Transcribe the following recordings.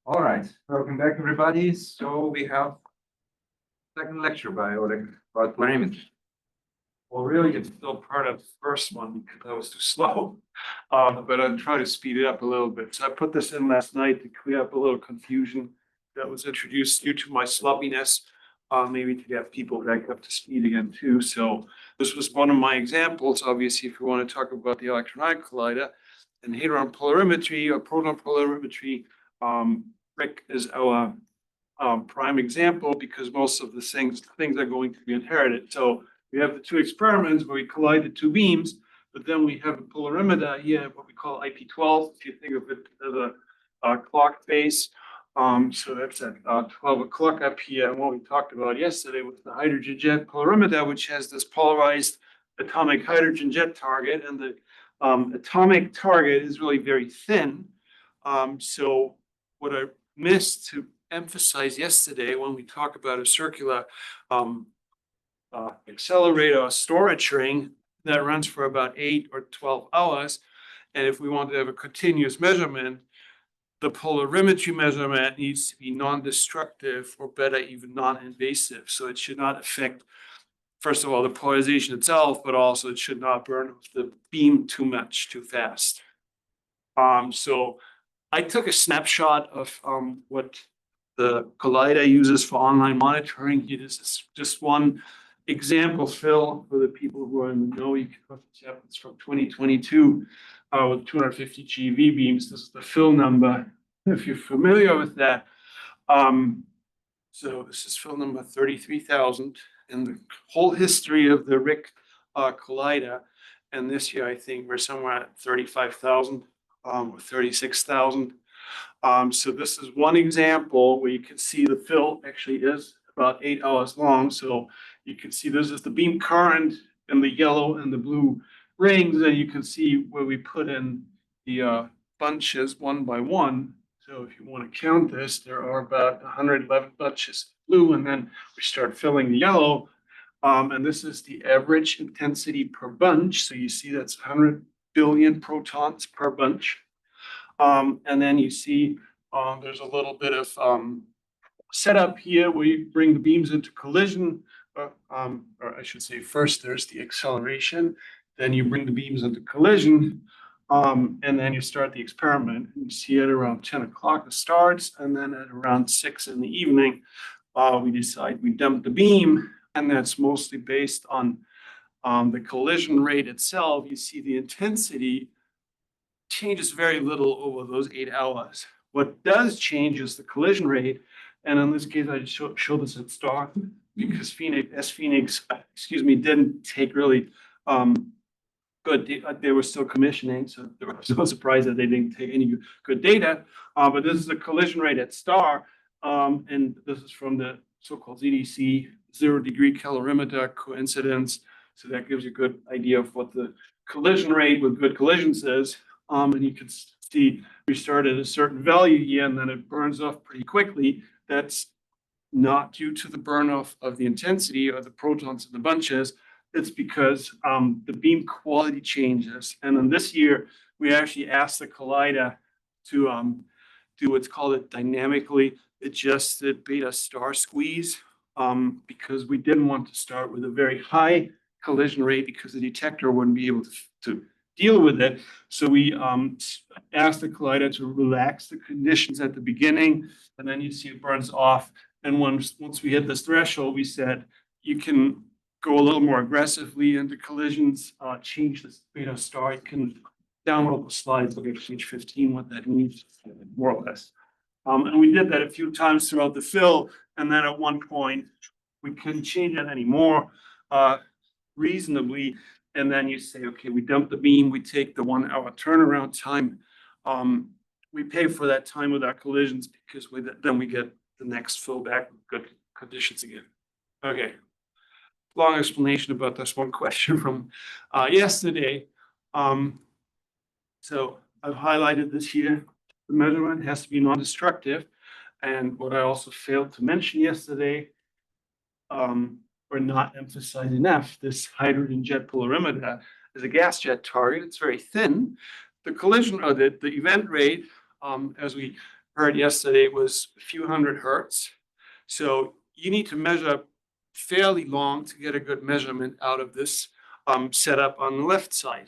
All right, welcome back, everybody. So we have second lecture about polarimetry. Well, really, it's still part of the first one because I was too slow, but I'll try to speed it up a little bit. So I put this in last night to clear up a little confusion that was introduced due to my sloppiness, maybe to get people back up to speed again too. So this was one of my examples. Obviously, if you want to talk about the electron-ion collider and hadron polarimetry or proton polarimetry, Brook is our prime example because most of the things are going to be inherited. So we have the two experiments where we collide the two beams, but then we have a polarimeter here, what we call IP12, if you think of it as a clock face. So that's at 12 o'clock up here. And what we talked about yesterday was the hydrogen jet polarimeter, which has this polarized atomic hydrogen jet target. And the atomic target is really very thin. So what I missed to emphasize yesterday when we talk about a circular accelerator or storage ring that runs for about 8 or 12 hours. And if we want to have a continuous measurement, the polarimetry measurement needs to be non-destructive or better, even non-invasive. So it should not affect, first of all, the polarization itself, but also it should not burn the beam too much, too fast. So I took a snapshot of what the collider uses for online monitoring. This is just one example fill for the people who are in the know. You can look at it's from 2022 with 250 GeV beams. This is the fill number, if you're familiar with that. So this is fill number 33,000 in the whole history of the RIC collider. And this year, I think we're somewhere at 35,000 or 36,000. So this is one example where you can see the fill actually is about 8 hours long. So you can see this is the beam current in the yellow and the blue rings, and you can see where we put in the bunches one by one. So if you want to count this, there are about 111 bunches of blue, and then we start filling the yellow. And this is the average intensity per bunch. So you see that's 100 billion protons per bunch. And then you see there's a little bit of setup here where you bring the beams into collision, or I should say first there's the acceleration, then you bring the beams into collision, and then you start the experiment. You see at around 10 o'clock it starts, and then at around 6 in the evening, we decide we dump the beam, and that's mostly based on the collision rate itself. You see the intensity changes very little over those 8 hours. What does change is the collision rate. And in this case, I just show this at start because Phoenix, didn't take really good. They were still commissioning, so there was no surprise that they didn't take any good data. But this is the collision rate at star, and this is from the so-called ZDC 0-degree calorimeter coincidence. So that gives you a good idea of what the collision rate with good collisions is. And you can see we start at a certain value here, and then it burns off pretty quickly. That's not due to the burn off of the intensity or the protons in the bunches. It's because the beam quality changes. And in this year, we actually asked the collider to do what's called a dynamically adjusted beta star squeeze, because we didn't want to start with a very high collision rate because the detector wouldn't be able to deal with it. So we asked the collider to relax the conditions at the beginning, and then you see it burns off. And once we hit this threshold, we said you can go a little more aggressively into collisions, change this beta star. You can download the slides, look at page 15, what that means, more or less. And we did that a few times throughout the fill. And then at one point, we couldn't change it anymore reasonably. And then you say, okay, we dump the beam, we take the 1 hour turnaround time. We pay for that time with our collisions because then we get the next fill back with good conditions again. Okay, long explanation about this one question from yesterday. So I've highlighted this here. The measurement has to be non-destructive. And what I also failed to mention yesterday, or not emphasize enough, this hydrogen jet polarimeter is a gas jet target. It's very thin. The collision or the event rate, as we heard yesterday was a few hundred hertz. So you need to measure fairly long to get a good measurement out of this setup on the left side.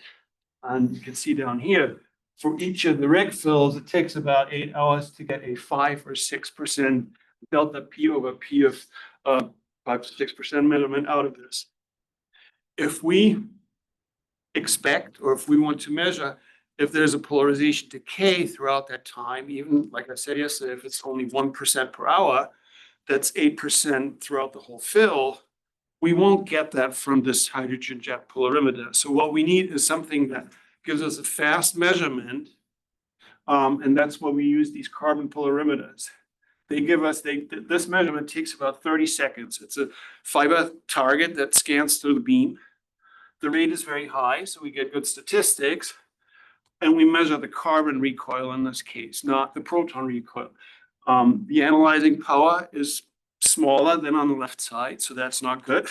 And you can see down here, for each of the reg fills, it takes about 8 hours to get a 5 or 6% delta P over P of 5 to 6% measurement out of this. If we expect, or if we want to measure, if there's a polarization decay throughout that time, even like I said yesterday, if it's only 1% per hour, that's 8% throughout the whole fill, we won't get that from this hydrogen jet polarimeter. So what we need is something that gives us a fast measurement, and that's why we use these carbon polarimeters. They give us, this measurement takes about 30 seconds. It's a fiber target that scans through the beam. The rate is very high, so we get good statistics, and we measure the carbon recoil in this case, not the proton recoil. The analyzing power is smaller than on the left side, so that's not good.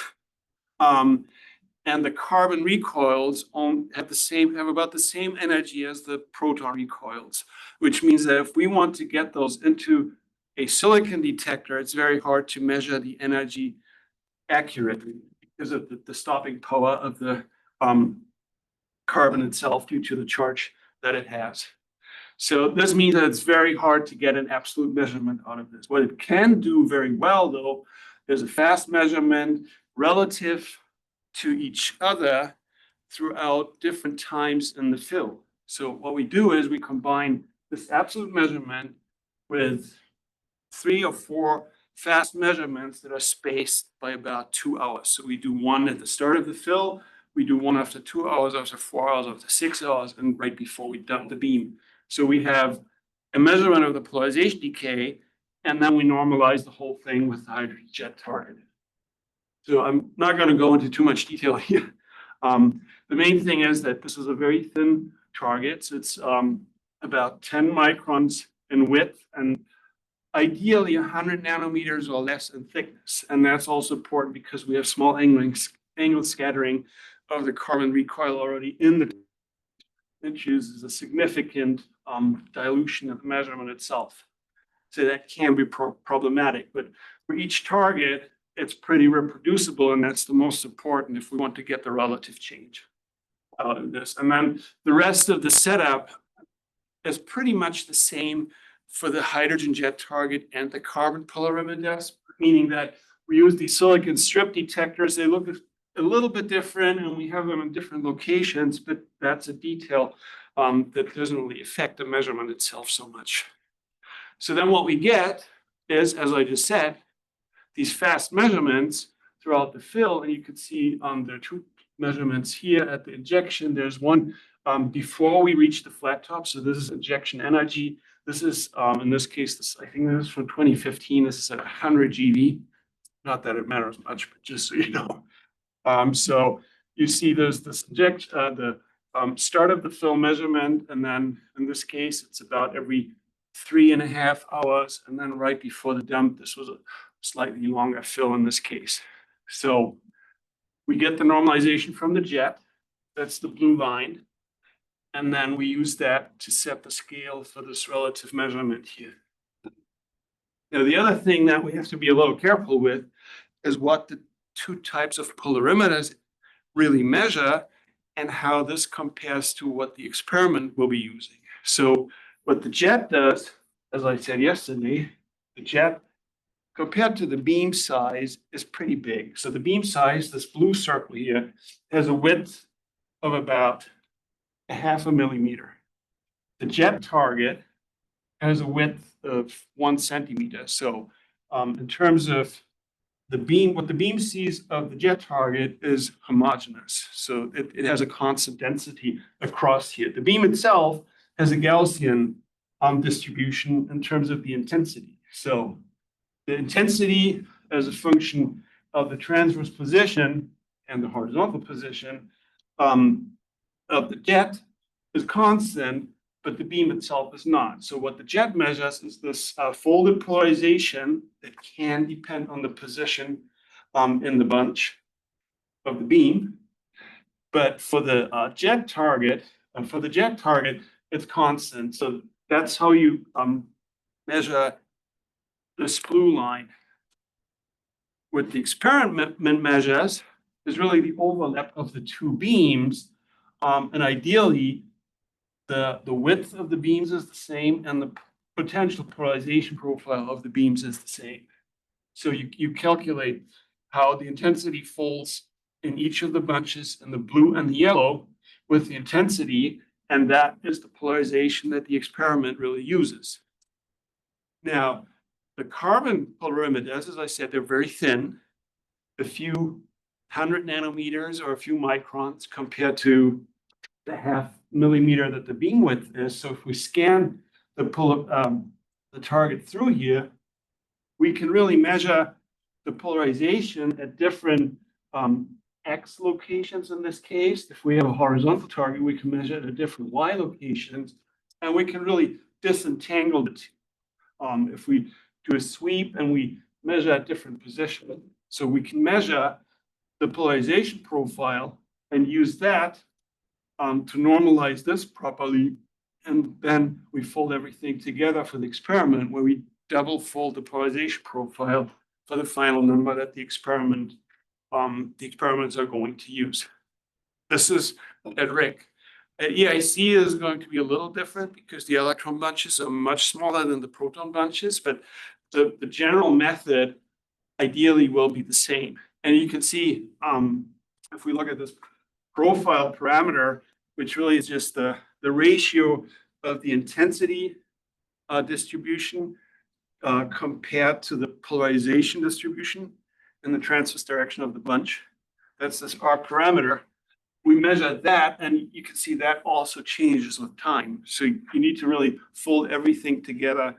And the carbon recoils have about the same energy as the proton recoils, which means that if we want to get those into a silicon detector, it's very hard to measure the energy accurately because of the stopping power of the carbon itself due to the charge that it has. So this means that it's very hard to get an absolute measurement out of this. What it can do very well, though, is a fast measurement relative to each other throughout different times in the fill. So what we do is we combine this absolute measurement with 3 or 4 fast measurements that are spaced by about 2 hours. So we do one at the start of the fill, we do one after 2 hours, after 4 hours, after 6 hours, and right before we dump the beam. So we have a measurement of the polarization decay, and then we normalize the whole thing with the hydrogen jet target. So I'm not going to go into too much detail here. The main thing is that this is a very thin target. So it's about 10 microns in width and ideally 100 nanometers or less in thickness. And that's also important because we have small angle scattering of the carbon recoil already in the, which is a significant dilution of the measurement itself. So that can be problematic. But for each target, it's pretty reproducible, and that's the most important if we want to get the relative change out of this. And then the rest of the setup is pretty much the same for the hydrogen jet target and the carbon polarimeters, meaning that we use these silicon strip detectors. They look a little bit different, and we have them in different locations, but that's a detail that doesn't really affect the measurement itself so much. So then what we get is, as I just said, these fast measurements throughout the fill, and you can see there are 2 measurements here at the injection. There's one before we reach the flat top. So this is injection energy. This is, in this case, I think this is from 2015. This is at 100 GeV. Not that it matters much, but just so you know. So you see there's this the start of the fill measurement, and then in this case, it's about every 3.5 hours, and then right before the dump, this was a slightly longer fill in this case. So we get the normalization from the jet. That's the blue line. And then we use that to set the scale for this relative measurement here. Now, the other thing that we have to be a little careful with is what the 2 types of polarimeters really measure and how this compares to what the experiment will be using. So what the jet does, as I said yesterday, the jet compared to the beam size is pretty big. So the beam size, this blue circle here, has a width of about 0.5 millimeter. The jet target has a width of 1 centimeter. So in terms of the beam, what the beam sees of the jet target is homogeneous. So it has a constant density across here. The beam itself has a Gaussian distribution in terms of the intensity. So the intensity as a function of the transverse position and the horizontal position of the jet is constant, but the beam itself is not. So what the jet measures is this folded polarization that can depend on the position in the bunch of the beam. But for the jet target, it's constant. So that's how you measure this blue line. What the experiment measures is really the overlap of the two beams. And ideally, the width of the beams is the same and the potential polarization profile of the beams is the same. So you calculate how the intensity folds in each of the bunches in the blue and the yellow with the intensity, and that is the polarization that the experiment really uses. Now, the carbon polarimeters, as I said, they're very thin, a few 100 nanometers or a few microns compared to the 0.5 millimeter that the beam width is. So if we scan the target through here, we can really measure the polarization at different X locations in this case. If we have a horizontal target, we can measure it at different Y locations, and we can really disentangle the two. If we do a sweep and we measure at different positions, so we can measure the polarization profile and use that to normalize this properly. And then we fold everything together for the experiment where we double fold the polarization profile for the final number that the experiments are going to use. This is at RIC. At EIC is going to be a little different because the electron bunches are much smaller than the proton bunches, but the general method ideally will be the same. And you can see if we look at this profile parameter, which really is just the ratio of the intensity distribution compared to the polarization distribution in the transverse direction of the bunch. That's this R parameter. We measure that, and you can see that also changes with time. So you need to really fold everything together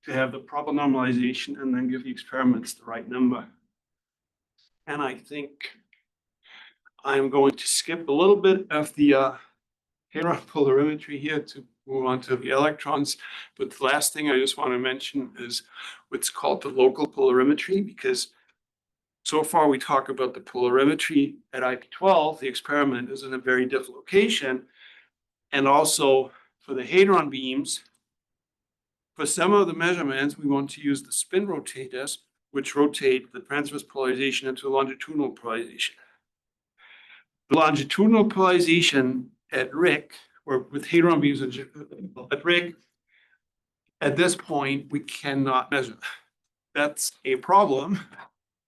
to have the proper normalization and then give the experiments the right number. And I think I'm going to skip a little bit of the hadron polarimetry here to move on to the electrons. But the last thing I just want to mention is what's called the local polarimetry, because so far we talk about the polarimetry at IP12. The experiment is in a very different location. And also for the hadron beams, for some of the measurements, we want to use the spin rotators, which rotate the transverse polarization into longitudinal polarization. The longitudinal polarization at RIC, or with hadron beams at RIC, at this point, we cannot measure. That's a problem.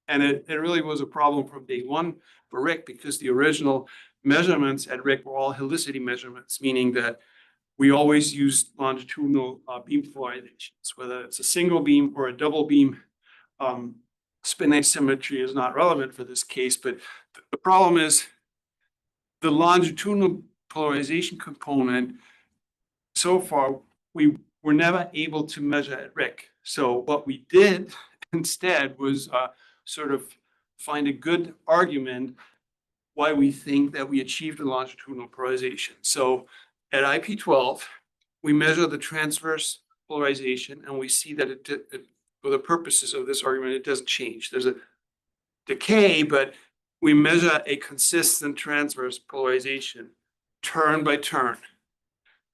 And it really was a problem from day one for RIC because the original measurements at RIC were all helicity measurements, meaning that we always used longitudinal beam polarizations, whether it's a single beam or a double beam. Spin asymmetry is not relevant for this case, but the problem is the longitudinal polarization component. So far, we were never able to measure at RIC. So what we did instead was sort of find a good argument why we think that we achieved a longitudinal polarization. So at IP12, we measure the transverse polarization, and we see that for the purposes of this argument, it doesn't change. There's a decay, but we measure a consistent transverse polarization turn by turn.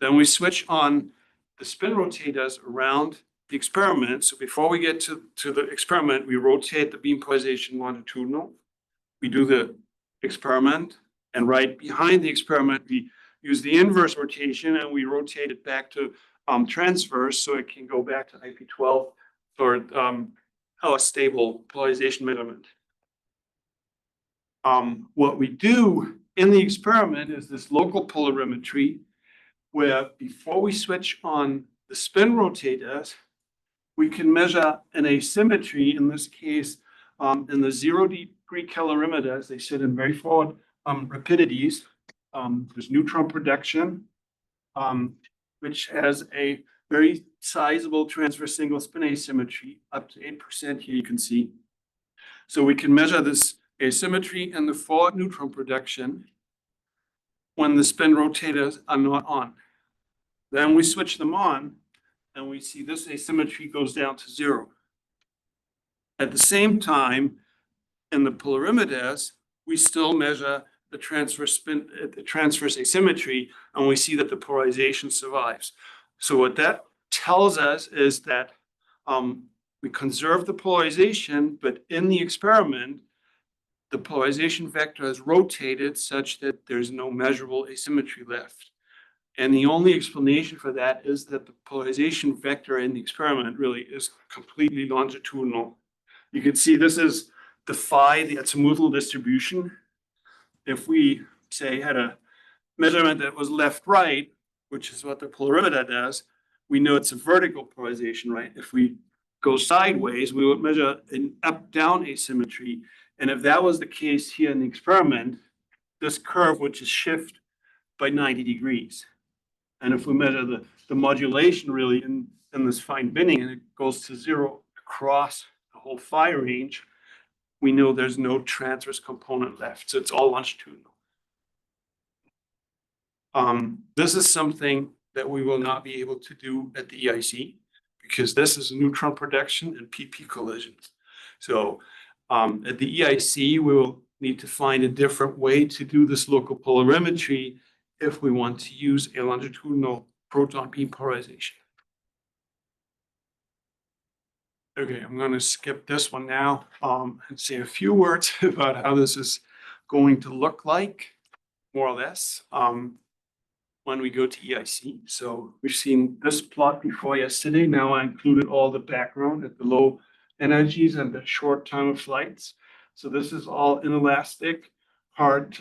Then we switch on the spin rotators around the experiment. So before we get to the experiment, we rotate the beam polarization longitudinal. We do the experiment, and right behind the experiment, we use the inverse rotation and we rotate it back to transverse so it can go back to IP12 for a stable polarization measurement. What we do in the experiment is this local polarimetry, where before we switch on the spin rotators, we can measure an asymmetry, in this case, in the 0 degree calorimeters. They sit in very forward rapidities. There's neutron production, which has a very sizable transverse single spin asymmetry, up to 8% here you can see. So we can measure this asymmetry in the forward neutron production when the spin rotators are not on. Then we switch them on, and we see this asymmetry goes down to 0. At the same time, in the polarimeters, we still measure the transverse asymmetry, and we see that the polarization survives. So what that tells us is that we conserve the polarization, but in the experiment, the polarization vector is rotated such that there's no measurable asymmetry left. And the only explanation for that is that the polarization vector in the experiment really is completely longitudinal. You can see this is the phi, the azimuthal distribution. If we, say, had a measurement that was left-right, which is what the polarimeter does, we know it's a vertical polarization, right? If we go sideways, we would measure an up-down asymmetry. And if that was the case here in the experiment, this curve would just shift by 90 degrees. And if we measure the modulation really in this fine binning and it goes to zero across the whole phi range, we know there's no transverse component left. So it's all longitudinal. This is something that we will not be able to do at the EIC because this is neutron production and PP collisions. So at the EIC, we will need to find a different way to do this local polarimetry if we want to use a longitudinal proton beam polarization. Okay, I'm going to skip this one now and say a few words about how this is going to look like, more or less, when we go to EIC. So we've seen this plot before yesterday. Now I included all the background at the low energies and the short time of flights. So this is all inelastic, hard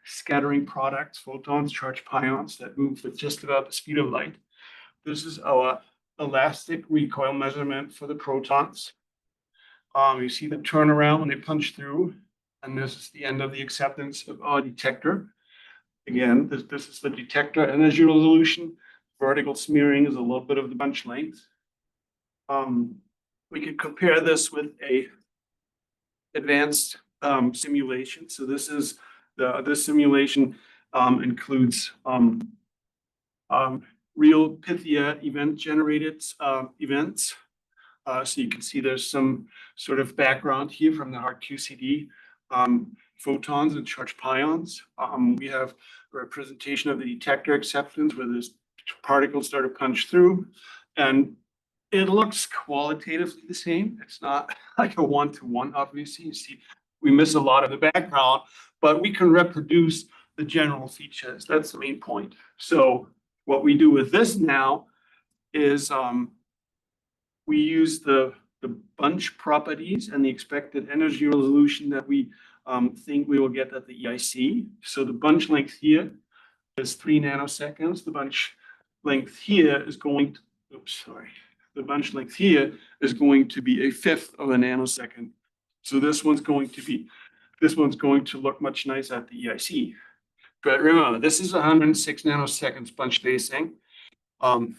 scattering products, photons, charged pions that move with just about the speed of light. This is our elastic recoil measurement for the protons. You see the turnaround when they punch through, and this is the end of the acceptance of our detector. Again, this is the detector energy resolution. Vertical smearing is a little bit of the bunch length. We could compare this with a advanced simulation. So this is this simulation includes real Pythia event generated events. So you can see there's some sort of background here from the hard QCD. Photons and charged pions. We have a representation of the detector acceptance where this particles start to punch through, and it looks qualitatively the same. It's not like a one-to-one, obviously. You see, we miss a lot of the background, but we can reproduce the general features. That's the main point. So what we do with this now is we use the bunch properties and the expected energy resolution that we think we will get at the EIC. So the bunch length here is 3 nanoseconds. The bunch length here is going to, the bunch length here is going to be 1/5 of a nanosecond. So this one's going to look much nicer at the EIC. But remember, this is 106 nanoseconds bunch spacing.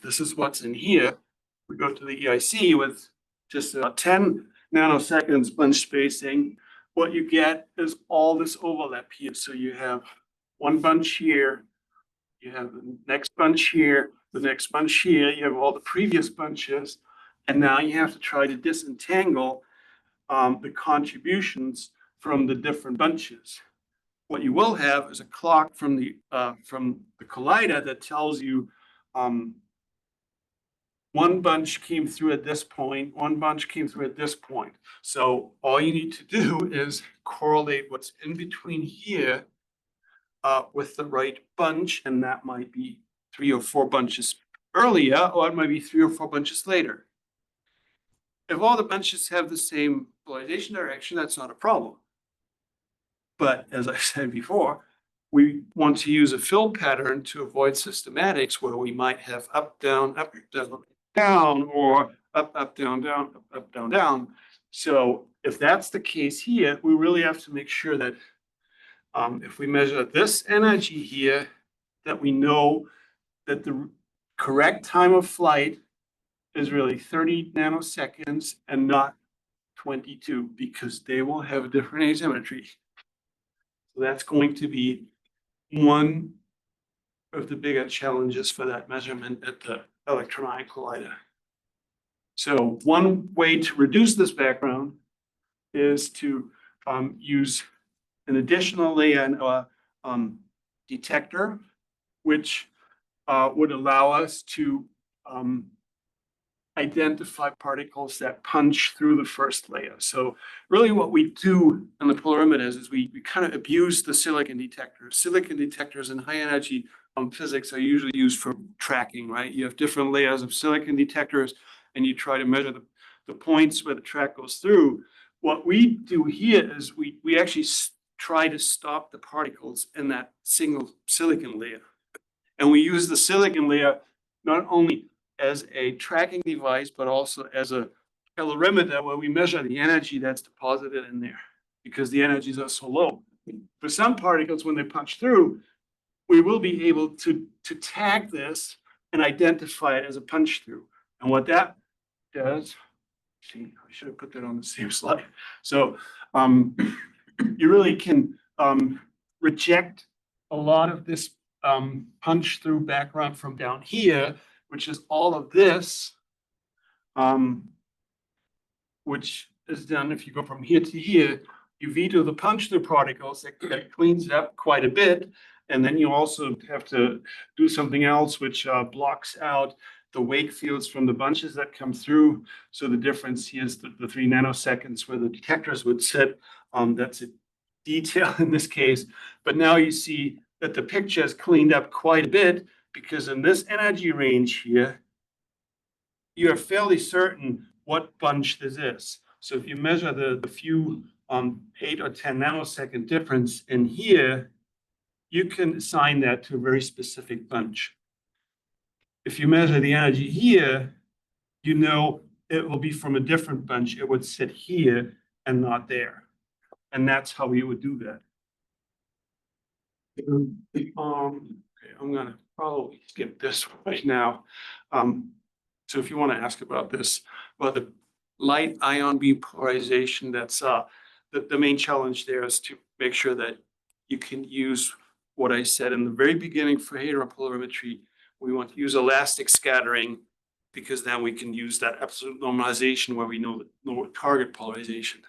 This is what's in here. We go to the EIC with just about 10 nanoseconds bunch spacing. What you get is all this overlap here. So you have one bunch here, you have the next bunch here, the next bunch here, you have all the previous bunches, and now you have to try to disentangle the contributions from the different bunches. What you will have is a clock from the collider that tells you one bunch came through at this point, one bunch came through at this point. So all you need to do is correlate what's in between here with the right bunch, and that might be 3 or 4 bunches earlier, or it might be 3 or 4 bunches later. If all the bunches have the same polarization direction, that's not a problem. But as I said before, we want to use a fill pattern to avoid systematics where we might have up, down, down, or up, down, down, up, down, down. So if that's the case here, we really have to make sure that if we measure this energy here, that we know that the correct time of flight is really 30 nanoseconds and not 22, because they will have a different asymmetry. So that's going to be one of the bigger challenges for that measurement at the Electron-Ion collider. So one way to reduce this background is to use an additional layer in our detector, which would allow us to identify particles that punch through the first layer. So really what we do in the polarimeters is we kind of abuse the silicon detectors. Silicon detectors in high energy physics are usually used for tracking, right? You have different layers of silicon detectors and you try to measure the points where the track goes through. What we do here is we actually try to stop the particles in that single silicon layer. And we use the silicon layer not only as a tracking device, but also as a calorimeter where we measure the energy that's deposited in there because the energies are so low. For some particles, when they punch through, we will be able to tag this and identify it as a punch through. And what that does, see, I should have put that on the same slide. So you really can reject a lot of this punch through background from down here, which is all of this, which is done if you go from here to here, you veto the punch through particles, that cleans it up quite a bit. And then you also have to do something else, which blocks out the wake fields from the bunches that come through. So the difference here is the 3 nanoseconds where the detectors would sit. That's a detail in this case. But now you see that the picture is cleaned up quite a bit because in this energy range here, you are fairly certain what bunch this is. So if you measure the few 8 or 10 nanosecond difference in here, you can assign that to a very specific bunch. If you measure the energy here, you know it will be from a different bunch. It would sit here and not there. And that's how we would do that. Okay, I'm gonna probably skip this right now. So if you want to ask about this, well, the light ion beam polarization, that's the main challenge there is to make sure that you can use what I said in the very beginning for hadron polarimetry. We want to use elastic scattering because then we can use that absolute normalization where we know the target polarization.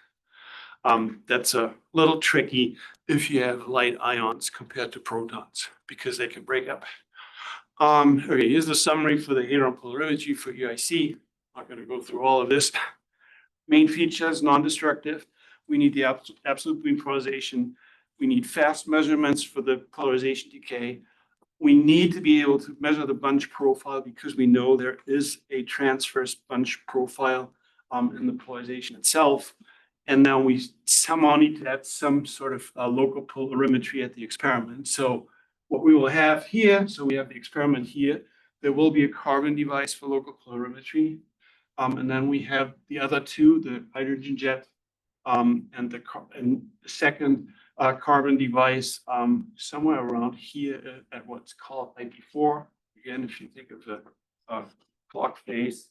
That's a little tricky if you have light ions compared to protons because they can break up. Okay, here's the summary for the hadron polarimetry for EIC. I'm not going to go through all of this. Main features, non-destructive. We need the absolute beam polarization. We need fast measurements for the polarization decay. We need to be able to measure the bunch profile because we know there is a transverse bunch profile in the polarization itself. And now we somehow need to add some sort of local polarimetry at the experiment. So what we will have here, so we have the experiment here, there will be a carbon device for local polarimetry. And then we have the other two, the hydrogen jet and the second carbon device somewhere around here at what's called IP4. Again, if you think of the clock phase.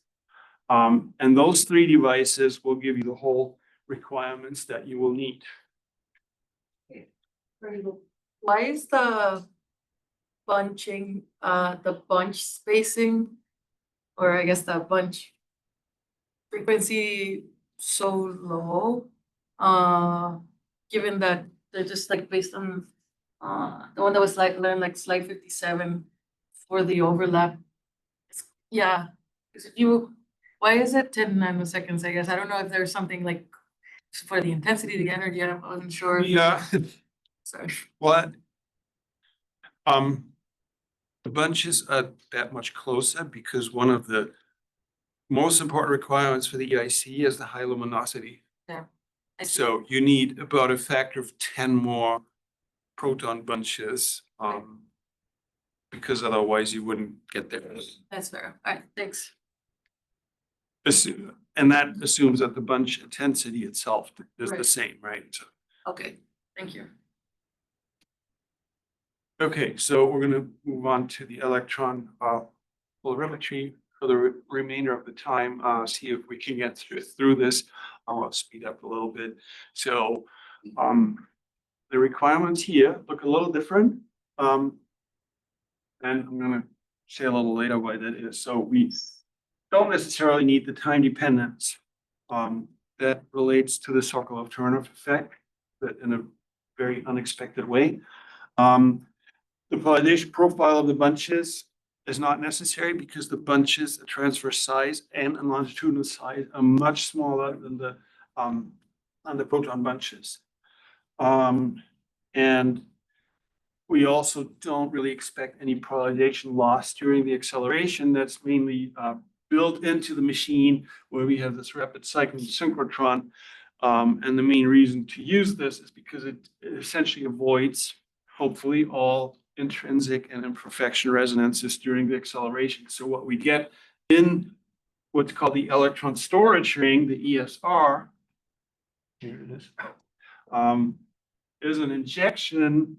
And those 3 devices will give you the whole requirements that you will need. Why is the bunching, the bunch spacing, or I guess the bunch frequency so low? Given that they're just like based on the one that was like learned like slide 57 for the overlap. Yeah, because if you, why is it 10 nanoseconds? I guess I don't know if there's something like for the intensity, the energy. I wasn't sure. Yeah. Sorry. What? The bunches are that much closer because one of the most important requirements for the EIC is the high luminosity. Yeah. So you need about a factor of 10 more proton bunches because otherwise you wouldn't get there. That's fair. All right, thanks. And that assumes that the bunch intensity itself is the Right. same, right? So, Okay, thank you. okay, so we're going to move on to the electron polarimetry for the remainder of the time. See if we can get through this. I'll speed up a little bit. So the requirements here look a little different. And I'm going to say a little later why that is. So we don't necessarily need the time dependence that relates to the Sokolov-Turnoff effect, but in a very unexpected way. The polarization profile of the bunches is not necessary because the bunches, the transverse size and longitudinal size are much smaller than the proton bunches. And we also don't really expect any polarization loss during the acceleration. That's mainly built into the machine where we have this rapid cycling synchrotron. And the main reason to use this is because it essentially avoids, hopefully, all intrinsic and imperfection resonances during the acceleration. So what we get in what's called the electron storage ring, the ESR, here it is an injection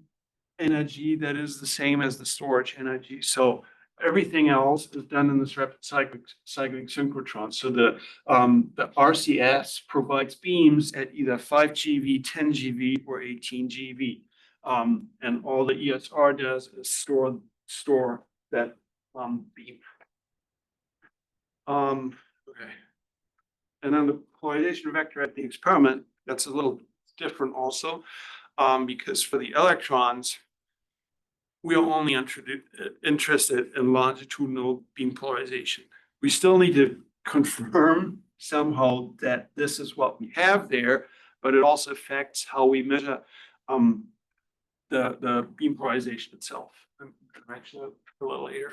energy that is the same as the storage energy. So everything else is done in this rapid cycling synchrotron. So the RCS provides beams at either 5 GeV, 10 GeV, or 18 GeV. And all the ESR does is store that beam. Okay. And then the polarization vector at the experiment, that's a little different also, because for the electrons, we are only interested in longitudinal beam polarization. We still need to confirm somehow that this is what we have there, but it also affects how we measure the beam polarization itself. Actually, a little later.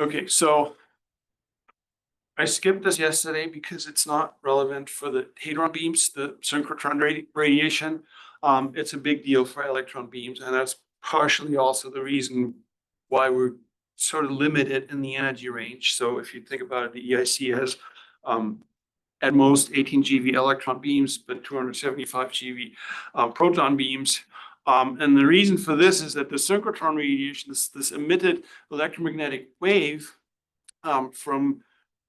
Okay, so I skipped this yesterday because it's not relevant for the hadron beams, the synchrotron radiation. It's a big deal for electron beams, and that's partially also the reason why we're sort of limited in the energy range. So if you think about it, the EIC has at most 18 GeV electron beams, but 275 GeV proton beams. And the reason for this is that the synchrotron radiation, this emitted electromagnetic wave from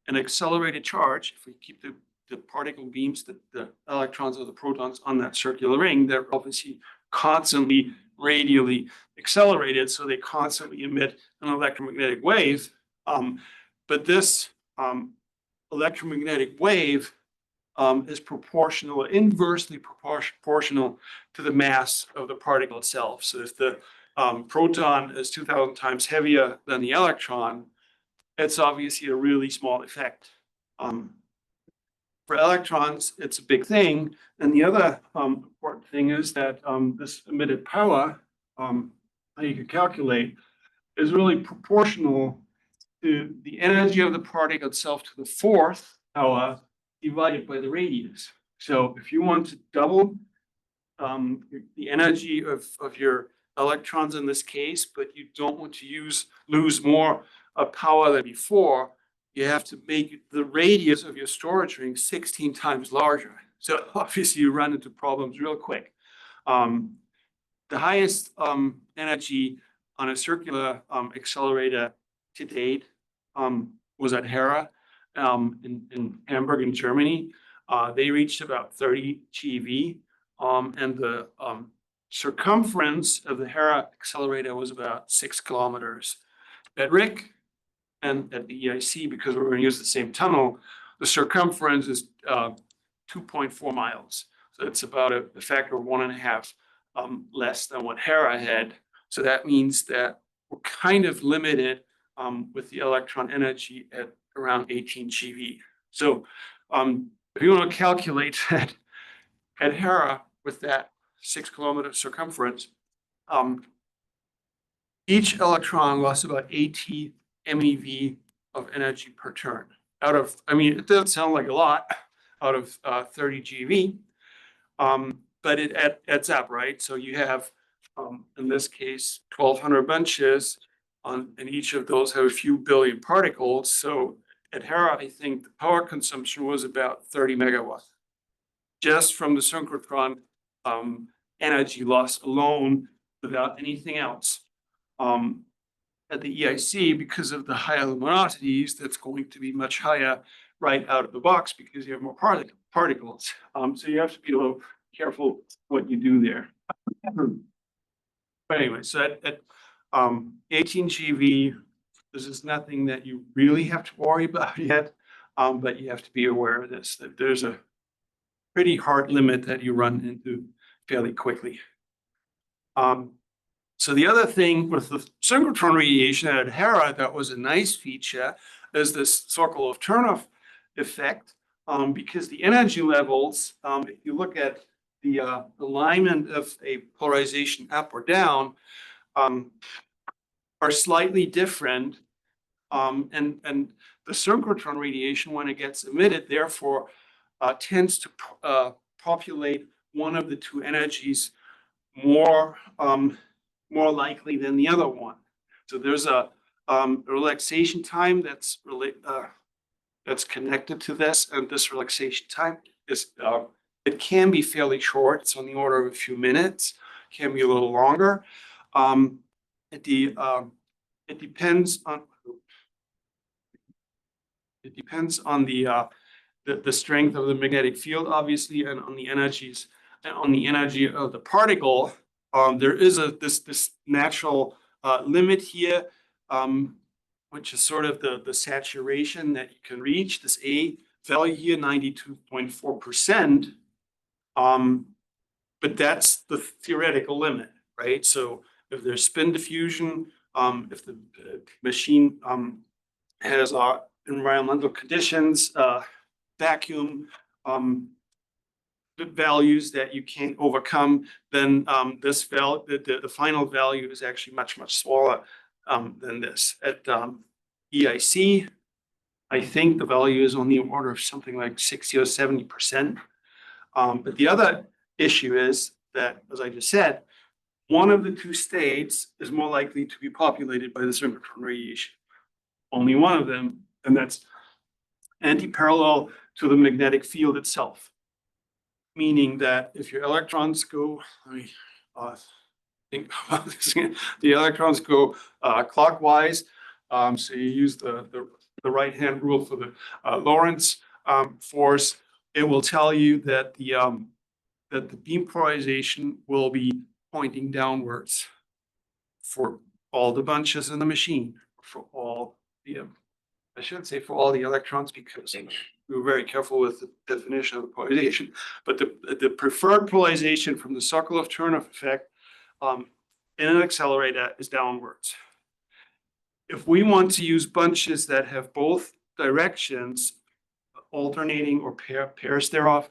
an accelerated charge, if we keep the particle beams, the electrons or the protons on that circular ring, they're obviously constantly radially accelerated, so they constantly emit an electromagnetic wave. But this electromagnetic wave is proportional, inversely proportional to the mass of the particle itself. So if the proton is 2,000 times heavier than the electron, it's obviously a really small effect. For electrons, it's a big thing. And the other important thing is that this emitted power, how you can calculate, is really proportional to the energy of the particle itself to the fourth power divided by the radius. So if you want to double the energy of your electrons in this case, but you don't want to lose more power than before, you have to make the radius of your storage ring 16 times larger. So obviously you run into problems real quick. The highest energy on a circular accelerator to date was at Hera in Hamburg in Germany. They reached about 30 GeV, and the circumference of the Hera accelerator was about 6 kilometers. At RIC and at the EIC, because we're going to use the same tunnel, the circumference is 2.4 miles. So it's about a factor of 1.5 less than what Hera had. So that means that we're kind of limited with the electron energy at around 18 GeV. So if you want to calculate that at Hera with that 6 kilometer circumference, each electron lost about 80 MeV of energy per turn. Out of, I mean, it doesn't sound like a lot out of 30 GeV, but it adds up, right? So you have, in this case, 1,200 bunches, and each of those have a few billion particles. So at Hera, I think the power consumption was about 30 megawatts, just from the synchrotron energy loss alone, without anything else. At the EIC, because of the higher luminosities, that's going to be much higher right out of the box because you have more particles. So you have to be a little careful what you do there. But anyway, so at 18 GeV, this is nothing that you really have to worry about yet, but you have to be aware of this, that there's a pretty hard limit that you run into fairly quickly. So the other thing with the synchrotron radiation at Hera that was a nice feature is this circle of turnoff effect, because the energy levels, if you look at the alignment of a polarization up or down, are slightly different. And the synchrotron radiation, when it gets emitted, therefore tends to populate one of the two energies more likely than the other one. So there's a relaxation time that's connected to this, and this relaxation time is it can be fairly short. It's on the order of a few minutes. Can be a little longer. It depends on the strength of the magnetic field, obviously, and on the energies and on the energy of the particle. There is this natural limit here, which is sort of the saturation that you can reach. This A value here, 92.4%. But that's the theoretical limit, right? So if there's spin diffusion, if the machine has environmental conditions, vacuum values that you can't overcome, then this the final value is actually much smaller than this. At EIC, I think the value is on the order of something like 60 or 70%. But the other issue is that, as I just said, one of the two states is more likely to be populated by the synchrotron radiation. Only one of them, and that's anti-parallel to the magnetic field itself. Meaning that if your electrons go, let me think about this again. The electrons go clockwise. So you use the right-hand rule for the Lorentz force. It will tell you that the beam polarization will be pointing downwards for all the bunches in the machine, for all the I shouldn't say for all the electrons, because we were very careful with the definition of the polarization, but the preferred polarization from the circle of turnoff effect in an accelerator is downwards. If we want to use bunches that have both directions, alternating or pairs thereof,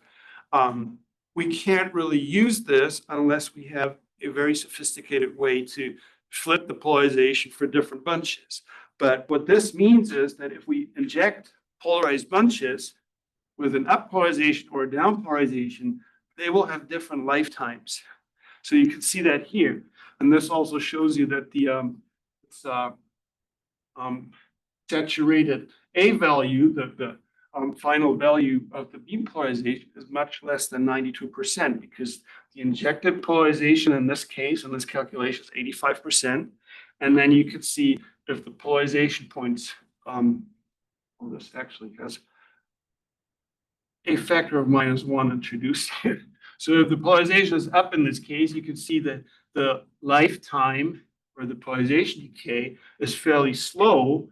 we can't really use this unless we have a very sophisticated way to flip the polarization for different bunches. But what this means is that if we inject polarized bunches with an up polarization or a down polarization, they will have different lifetimes. So you can see that here. And this also shows you that the saturated A value, the final value of the beam polarization, is much less than 92%, because the injected polarization in this case, in this calculation, is 85%. And then you can see if the polarization points, well, this actually has a factor of -1 introduced here. So if the polarization is up in this case, you can see that the lifetime or the polarization decay is fairly slow.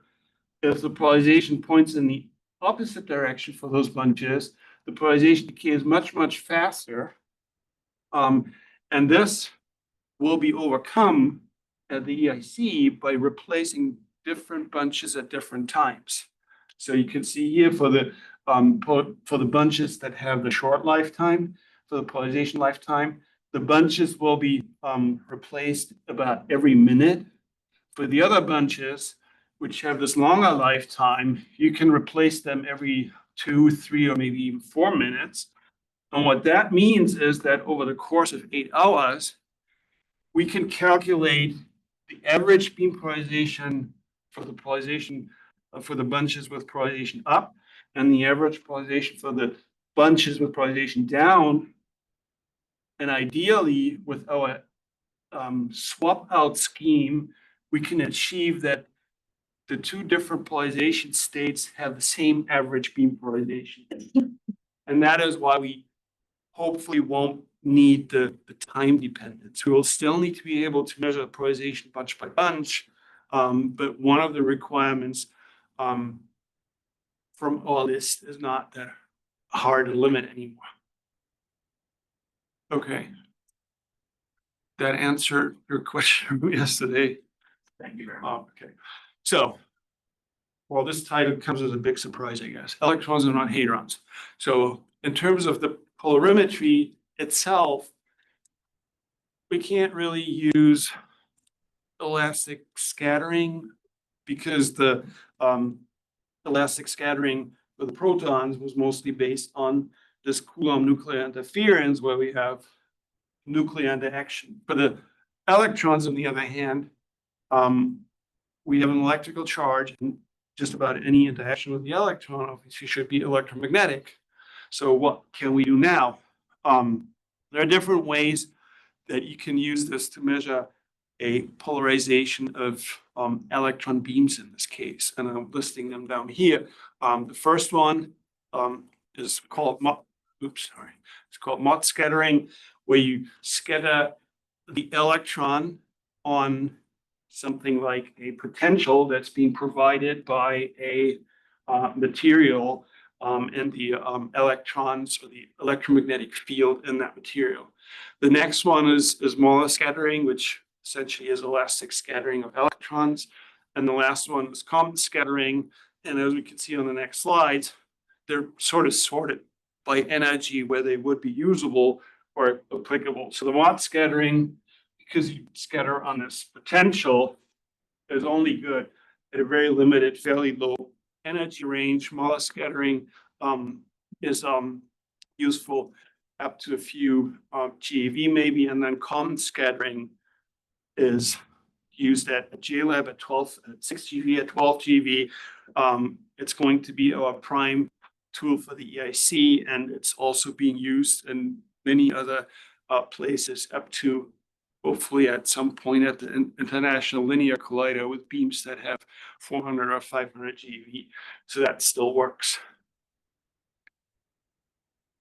If the polarization points in the opposite direction for those bunches, the polarization decay is much faster. And this will be overcome at the EIC by replacing different bunches at different times. So you can see here for the bunches that have the short lifetime, for the polarization lifetime, the bunches will be replaced about every minute. For the other bunches, which have this longer lifetime, you can replace them every 2, 3, or maybe even 4 minutes. And what that means is that over the course of 8 hours, we can calculate the average beam polarization for the bunches with polarization up, and the average polarization for the bunches with polarization down. And ideally, with our swap out scheme, we can achieve that the two different polarization states have the same average beam polarization. And that is why we hopefully won't need the time dependence. We will still need to be able to measure the polarization bunch by bunch, but one of the requirements from all this is not that hard to limit anymore. Okay. that answer your question from yesterday? Thank you very much. Okay, so, well, this title comes as a big surprise, I guess. Electrons are not hadrons. So in terms of the polarimetry itself, we can't really use elastic scattering because the elastic scattering for the protons was mostly based on this Coulomb nuclear interference where we have nuclear interaction. For the electrons, on the other hand, we have an electrical charge, and just about any interaction with the electron obviously should be electromagnetic. So what can we do now? There are different ways that you can use this to measure a polarization of electron beams in this case, and I'm listing them down here. The first one is called it's called Mott scattering, where you scatter the electron on something like a potential that's being provided by a material and the electrons or the electromagnetic field in that material. The next one is Moller scattering, which essentially is elastic scattering of electrons. And the last one is Compton scattering. And as we can see on the next slides, they're sort of sorted by energy where they would be usable or applicable. So the Mott scattering, because you scatter on this potential, is only good at a very limited, fairly low energy range. Moller scattering is useful up to a few GeV maybe, and then Compton scattering is used at JLab at 6 GeV, at 12 GeV. It's going to be our prime tool for the EIC, and it's also being used in many other places up to hopefully at some point at the International Linear Collider with beams that have 400 or 500 GeV. So that still works.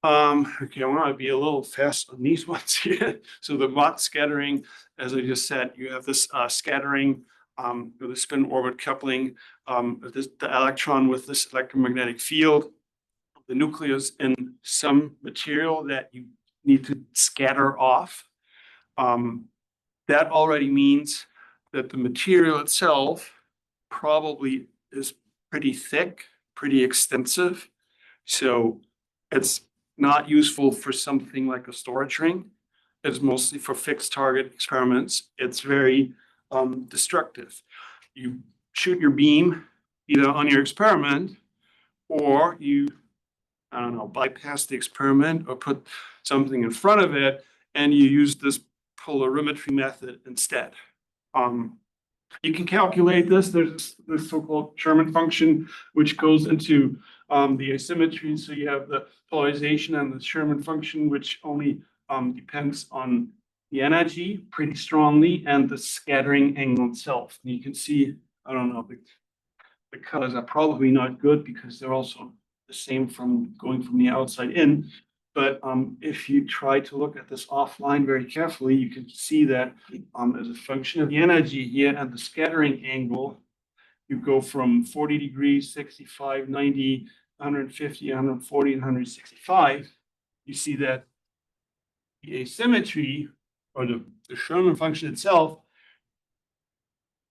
Okay, I want to be a little fast on these ones here. So the Mott scattering, as I just said, you have this scattering with the spin orbit coupling, the electron with this electromagnetic field, the nucleus in some material that you need to scatter off. That already means that the material itself probably is pretty thick, pretty extensive. So it's not useful for something like a storage ring. It's mostly for fixed target experiments. It's very destructive. You shoot your beam either on your experiment or you, I don't know, bypass the experiment or put something in front of it and you use this polarimetry method instead. You can calculate this. There's this so-called Sherman function, which goes into the asymmetry. So you have the polarization and the Sherman function, which only depends on the energy pretty strongly and the scattering angle itself. And you can see, I don't know, the colors are probably not good because they're also the same from going from the outside in. But if you try to look at this offline very carefully, you can see that as a function of the energy here and the scattering angle, you go from 40 degrees, 65, 90, 150, 140, and 165. You see that the asymmetry or the Sherman function itself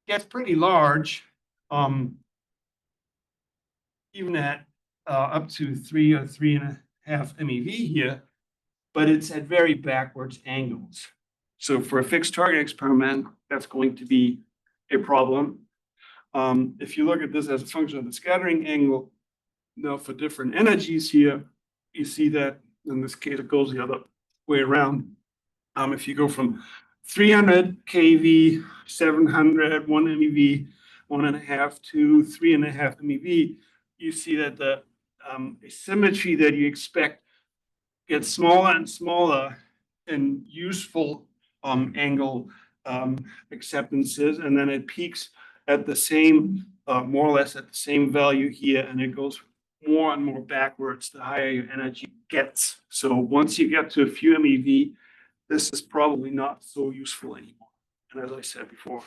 gets pretty large, even at up to 3 or 3.5 MeV here, but it's at very backwards angles. So for a fixed target experiment, that's going to be a problem. If you look at this as a function of the scattering angle, now for different energies here, you see that in this case, it goes the other way around. If you go from 300 kV, 700, 1 MeV, 1.5 to 3.5 MeV, you see that the asymmetry that you expect gets smaller and smaller in useful angle acceptances, and then it peaks at the same, more or less at the same value here, and it goes more and more backwards the higher your energy gets. So once you get to a few MeV, this is probably not so useful anymore. And as I said before,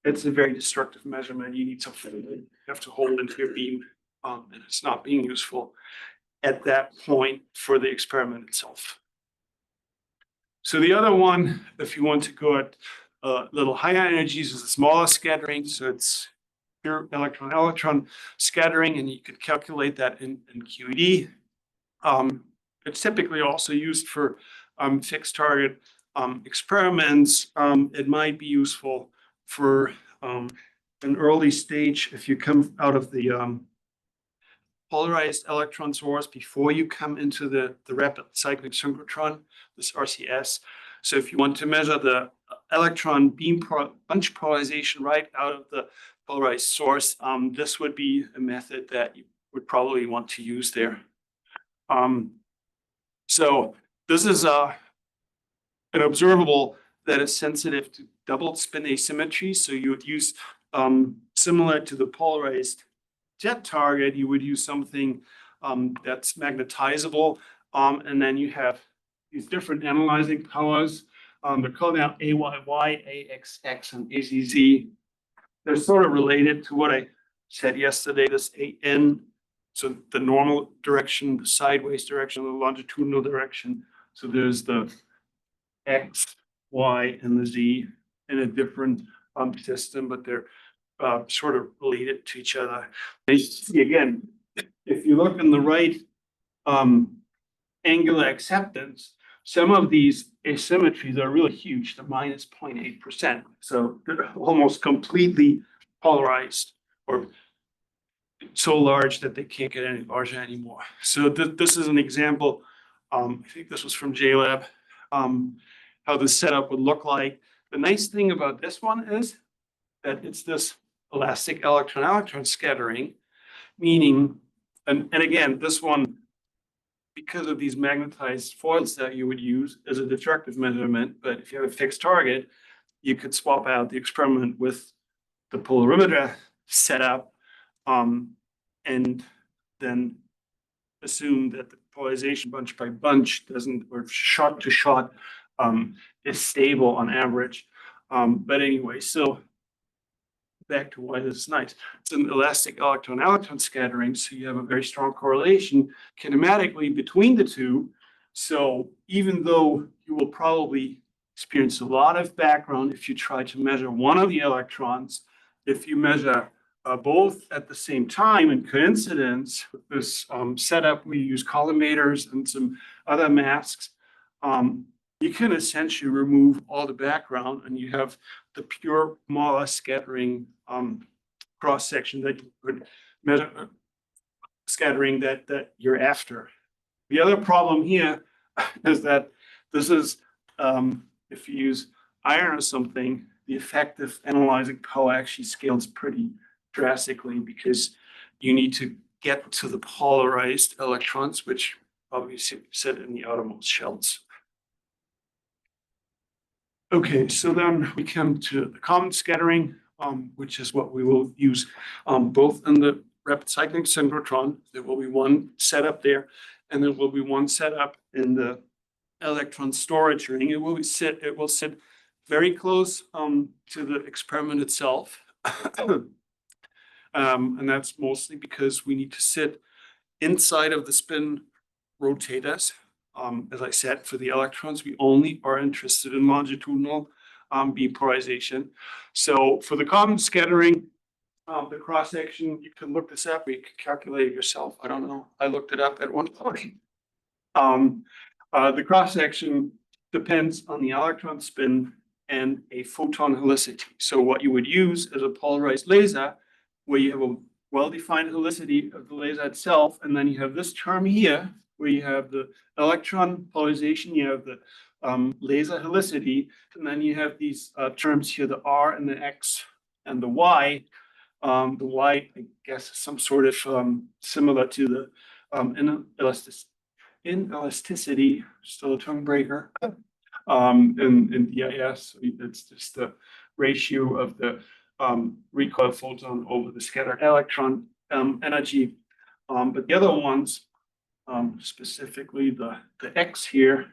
it's a very destructive measurement. You need something that you have to hold into your beam, and it's not being useful at that point for the experiment itself. So the other one, if you want to go at little higher energies, is a smaller scattering. So it's pure electron-electron scattering, and you could calculate that in QED. It's typically also used for fixed target experiments. It might be useful for an early stage if you come out of the polarized electron source before you come into the rapid cyclic synchrotron, this RCS. So if you want to measure the electron beam bunch polarization right out of the polarized source, this would be a method that you would probably want to use there. So this is an observable that is sensitive to double spin asymmetry. So you would use, similar to the polarized jet target, you would use something that's magnetizable. And then you have these different analyzing powers. They're called now AYY, AXX, and AZZ. They're sort of related to what I said yesterday, this AN. So the normal direction, the sideways direction, the longitudinal direction. So there's the X, Y, and the Z in a different system, but they're sort of related to each other. And you see again, if you look on the right angular acceptance, some of these asymmetries are really huge, to minus 0.8%. So they're almost completely polarized, or so large that they can't get any larger anymore. So this is an example. I think this was from JLab, how the setup would look like. The nice thing about this one is that it's this elastic electron-electron scattering, meaning, and again, this one, because of these magnetized foils that you would use as a diffractive measurement, but if you have a fixed target, you could swap out the experiment with the polarimeter setup, and then assume that the polarization bunch by bunch doesn't, or shot to shot, is stable on average. But anyway, so back to why this is nice. It's an elastic electron-electron scattering, so you have a very strong correlation kinematically between the two. So even though you will probably experience a lot of background if you try to measure one of the electrons, if you measure both at the same time in coincidence with this setup, we use collimators and some other masks, you can essentially remove all the background and you have the pure Mala scattering cross section that you could measure, scattering that you're after. The other problem here is that this is, if you use iron or something, the effective analyzing power actually scales pretty drastically because you need to get to the polarized electrons, which obviously sit in the outermost shells. Okay, so then we come to the common scattering, which is what we will use both in the rapid cycling synchrotron. There will be one setup there, and there will be one setup in the electron storage ring. It will sit very close to the experiment itself. And that's mostly because we need to sit inside of the spin rotators. As I said, for the electrons, we only are interested in longitudinal beam polarization. So for the common scattering, the cross section, you can look this up, or you can calculate it yourself. I don't know. I looked it up at one point. The cross section depends on the electron spin and a photon helicity. So what you would use is a polarized laser where you have a well-defined helicity of the laser itself, and then you have this term here where you have the electron polarization, you have the laser helicity, and then you have these terms here, the R and the X and the Y. The Y, I guess, is some sort of similar to the inelasticity, still a tongue breaker, in DIS. It's just the ratio of the recoil photon over the scattered electron energy. But the other ones, specifically the X here,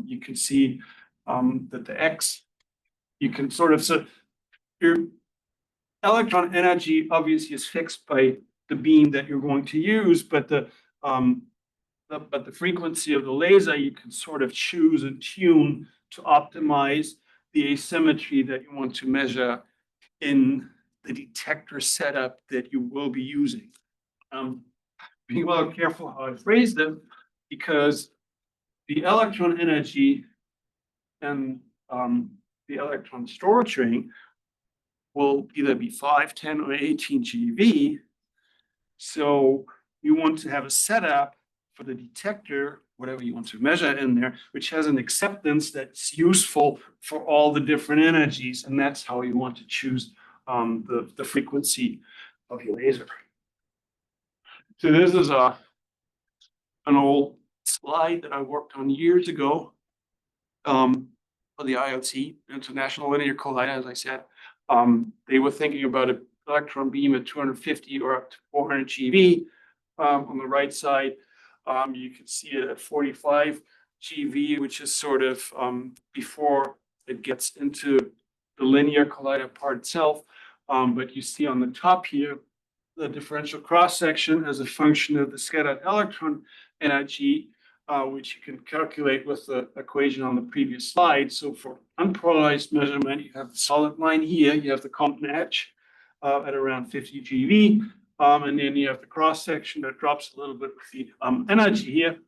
you can see that the X, you can sort of, so your electron energy obviously is fixed by the beam that you're going to use, but the frequency of the laser you can sort of choose and tune to optimize the asymmetry that you want to measure in the detector setup that you will be using. Be well careful how I phrase them, because the electron energy and the electron storage ring will either be 5, 10, or 18 GeV. So you want to have a setup for the detector, whatever you want to measure in there, which has an acceptance that's useful for all the different energies. And that's how you want to choose the frequency of your laser. So this is an old slide that I worked on years ago for the ILC, International Linear Collider, as I said. They were thinking about an electron beam at 250 or up to 400 GeV. On the right side, you can see it at 45 GeV, which is sort of before it gets into the linear collider part itself. But you see on the top here, the differential cross section as a function of the scattered electron energy, which you can calculate with the equation on the previous slide. So for unpolarized measurement, you have the solid line here, you have the Compton edge at around 50 GeV, and then you have the cross section that drops a little bit with the energy here.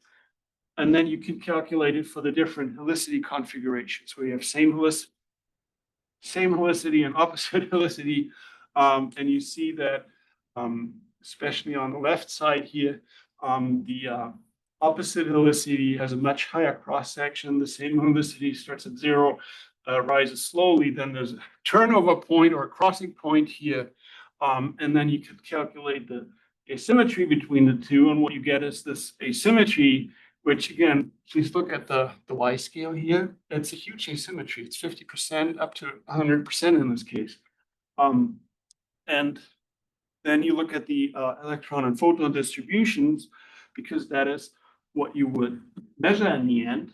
And then you can calculate it for the different helicity configurations, where you have same helicity and opposite helicity. And you see that, especially on the left side here, the opposite helicity has a much higher cross section. The same helicity starts at 0, rises slowly. Then there's a turnover point or a crossing point here. And then you can calculate the asymmetry between the two. And what you get is this asymmetry, which again, please look at the Y scale here. It's a huge asymmetry. It's 50% up to 100% in this case. And then you look at the electron and photon distributions, because that is what you would measure in the end.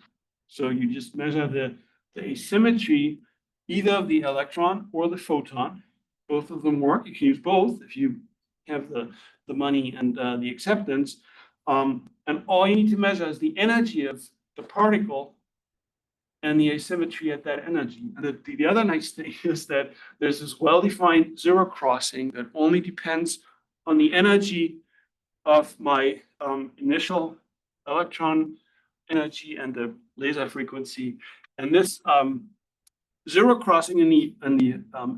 So you just measure the asymmetry, either of the electron or the photon. Both of them work. You can use both if you have the money and the acceptance. And all you need to measure is the energy of the particle and the asymmetry at that energy. And the other nice thing is that there's this well-defined zero crossing that only depends on the energy of my initial electron energy and the laser frequency. And this zero crossing in the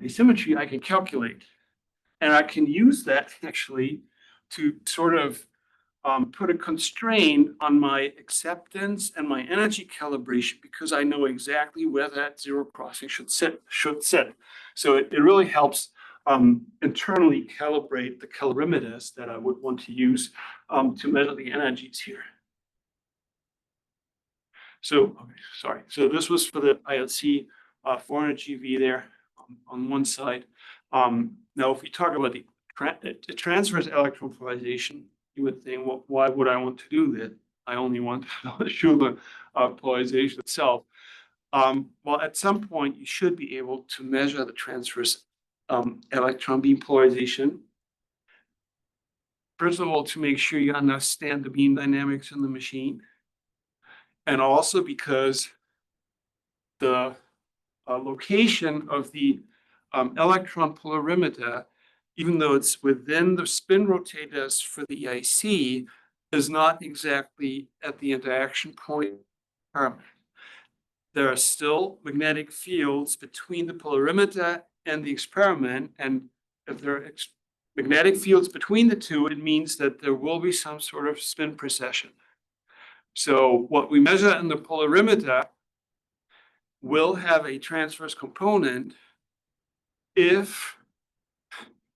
asymmetry I can calculate. And I can use that actually to sort of put a constraint on my acceptance and my energy calibration, because I know exactly where that zero crossing should sit. So it really helps internally calibrate the calorimeters that I would want to use to measure the energies here. So, okay, sorry. So this was for the ILC 400 GeV there on one side. Now, if we talk about the transverse electron polarization, you would think, well, why would I want to do that? I only want to show the polarization itself. Well, at some point, you should be able to measure the transverse electron beam polarization. First of all, to make sure you understand the beam dynamics in the machine. And also because the location of the electron polarimeter, even though it's within the spin rotators for the EIC, is not exactly at the interaction point. There are still magnetic fields between the polarimeter and the experiment. And if there are magnetic fields between the two, it means that there will be some sort of spin precession. So what we measure in the polarimeter will have a transverse component if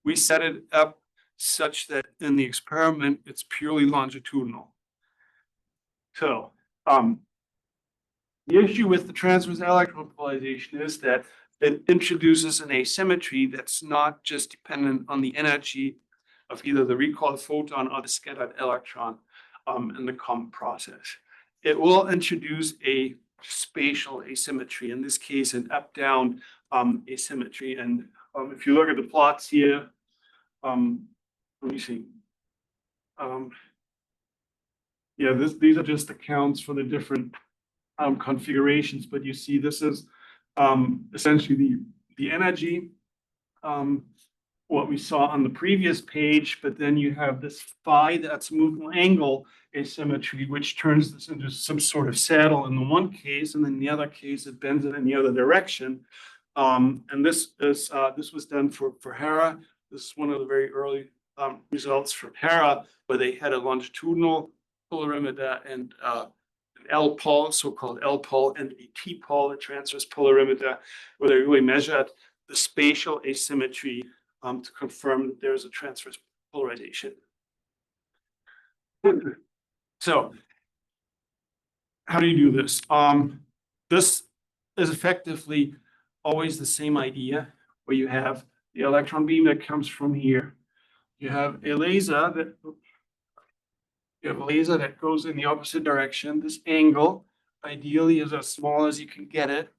we set it up such that in the experiment, it's purely longitudinal. So the issue with the transverse electron polarization is that it introduces an asymmetry that's not just dependent on the energy of either the recoiled photon or the scattered electron in the COM process. It will introduce a spatial asymmetry, in this case, an up-down asymmetry. And if you look at the plots here, let me see. Yeah, these are just the counts for the different configurations, but you see this is essentially the energy, what we saw on the previous page, but then you have this phi, that's movable angle asymmetry, which turns this into some sort of saddle in the one case, and in the other case, it bends it in the other direction. And this was done for Hera. This is one of the very early results from Hera, where they had a longitudinal polarimeter and an L-pole, so-called L-pole, and a T-pole, a transverse polarimeter, where they really measured the spatial asymmetry to confirm that there's a transverse polarization. So, how do you do this? This is effectively always the same idea, where you have the electron beam that comes from here. You have a laser that goes in the opposite direction. This angle ideally is as small as you can get it.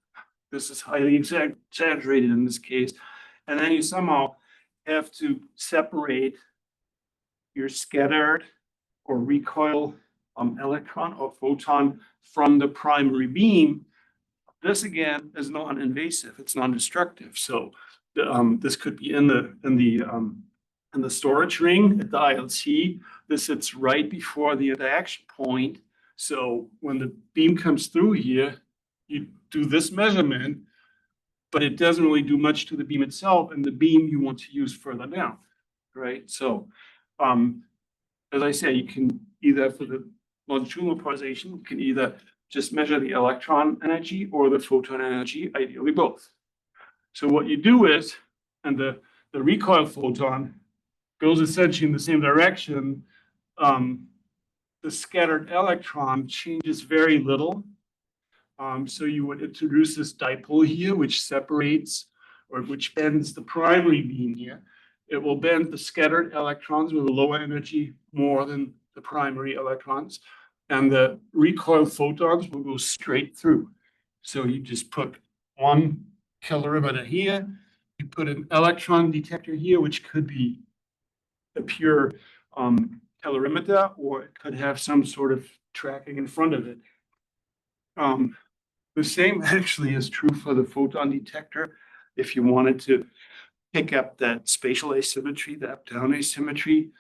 This is highly exaggerated in this case. And then you somehow have to separate your scattered or recoil electron or photon from the primary beam. This again is non-invasive; it's non-destructive. So this could be in the storage ring at the ILC. This sits right before the interaction point. So when the beam comes through here, you do this measurement, but it doesn't really do much to the beam itself, and the beam you want to use further down, right? So, as I say, you can either, for the longitudinal polarization, you can either just measure the electron energy or the photon energy, ideally both. So what you do is, and the recoil photon goes essentially in the same direction, the scattered electron changes very little. So you would introduce this dipole here, which separates or which bends the primary beam here. It will bend the scattered electrons with a lower energy more than the primary electrons. And the recoil photons will go straight through. So you just put one calorimeter here, you put an electron detector here, which could be a pure calorimeter, or it could have some sort of tracking in front of it. The same actually is true for the photon detector. If you wanted to pick up that spatial asymmetry, the up-down asymmetry,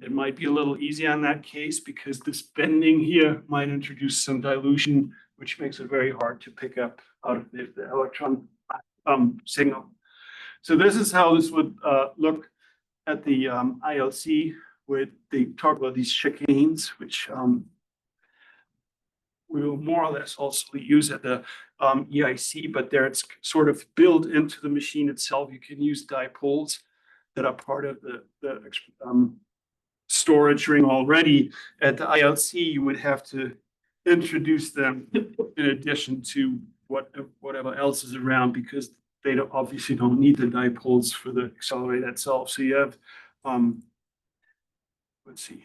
it might be a little easier in that case because this bending here might introduce some dilution, which makes it very hard to pick up out of the electron signal. So this is how this would look at the ILC, where they talk about these chicanes, which we will more or less also use at the EIC, but there it's sort of built into the machine itself. You can use dipoles that are part of the storage ring already. At the ILC, you would have to introduce them in addition to whatever else is around, because they obviously don't need the dipoles for the accelerator itself. So you have, let's see.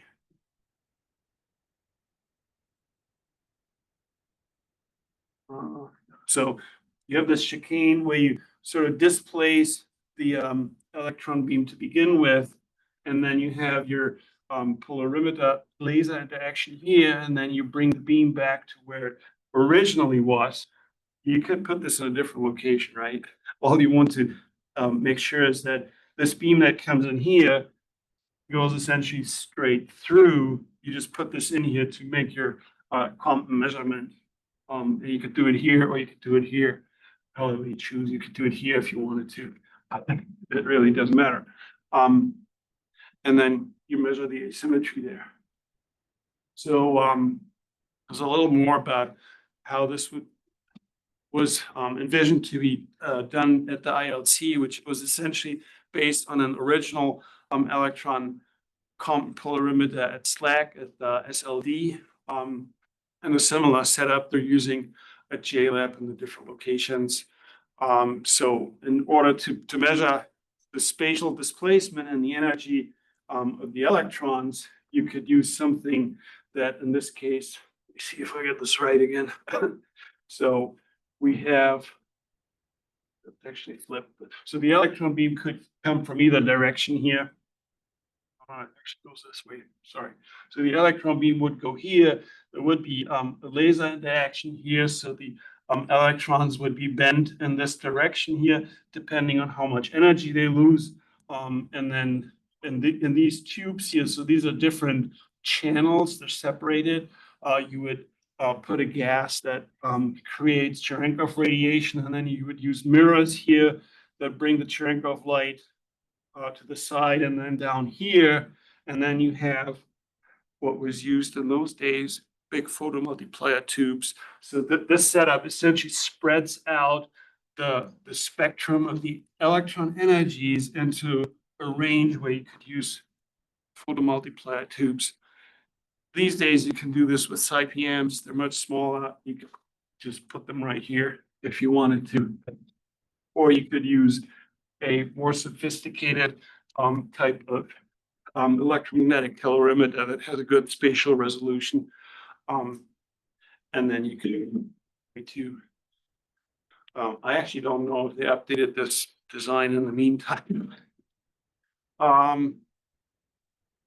So you have this chicane where you sort of displace the electron beam to begin with, and then you have your polarimeter laser interaction here, and then you bring the beam back to where it originally was. You could put this in a different location, right? All you want to make sure is that this beam that comes in here goes essentially straight through. You just put this in here to make your quantum measurement. You could do it here, or you could do it here. However you choose, you could do it here if you wanted to. It really doesn't matter. And then you measure the asymmetry there. So there's a little more about how this was envisioned to be done at the ILC, which was essentially based on an original electron polarimeter at SLAC at the SLD. And a similar setup, they're using a JLab in the different locations. So in order to measure the spatial displacement and the energy of the electrons, you could use something that, in this case, let me see if I get this right again. So we have, actually flipped. So the electron beam could come from either direction here. actually goes this way, sorry. So the electron beam would go here. There would be a laser interaction here. So the electrons would be bent in this direction here, depending on how much energy they lose. And then in these tubes here, so these are different channels, they're separated. You would put a gas that creates Cherenkov radiation, and then you would use mirrors here that bring the Cherenkov light to the side and then down here. And then you have what was used in those days, big photomultiplier tubes. So that this setup essentially spreads out the spectrum of the electron energies into a range where you could use photomultiplier tubes. These days, you can do this with CPMs. They're much smaller. You could just put them right here if you wanted to. Or you could use a more sophisticated type of electromagnetic calorimeter that has a good spatial resolution. And then you can I actually don't know if they updated this design in the meantime.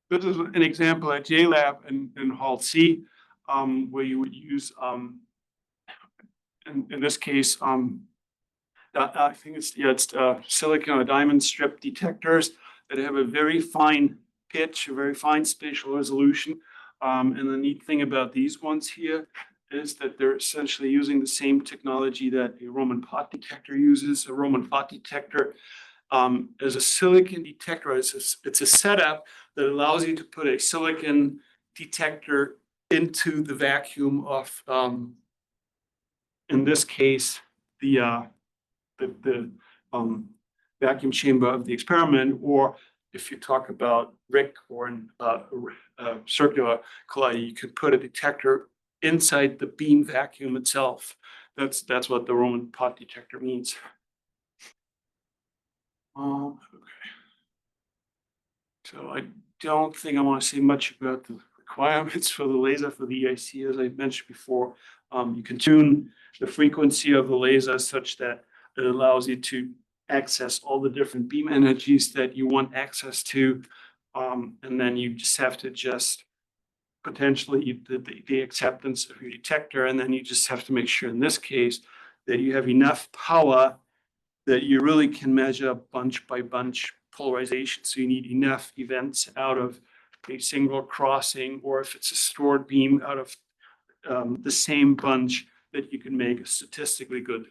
This is an example at JLab in Hall C, where you would use, in this case, I think it's silicon or diamond strip detectors that have a very fine pitch, a very fine spatial resolution. And the neat thing about these ones here is that they're essentially using the same technology that a Roman pot detector uses. A Roman pot detector is a silicon detector. It's a setup that allows you to put a silicon detector into the vacuum of, in this case, the vacuum chamber of the experiment, or if you talk about RIC or circular collider, you could put a detector inside the beam vacuum itself. That's what the Roman pot detector means. Okay. So I don't think I want to say much about the requirements for the laser for the EIC. As I mentioned before, you can tune the frequency of the laser such that it allows you to access all the different beam energies that you want access to. And then you just have to adjust potentially the acceptance of your detector. And then you just have to make sure in this case that you have enough power that you really can measure bunch by bunch polarization. So you need enough events out of a single crossing, or if it's a stored beam, out of the same bunch that you can make a statistically good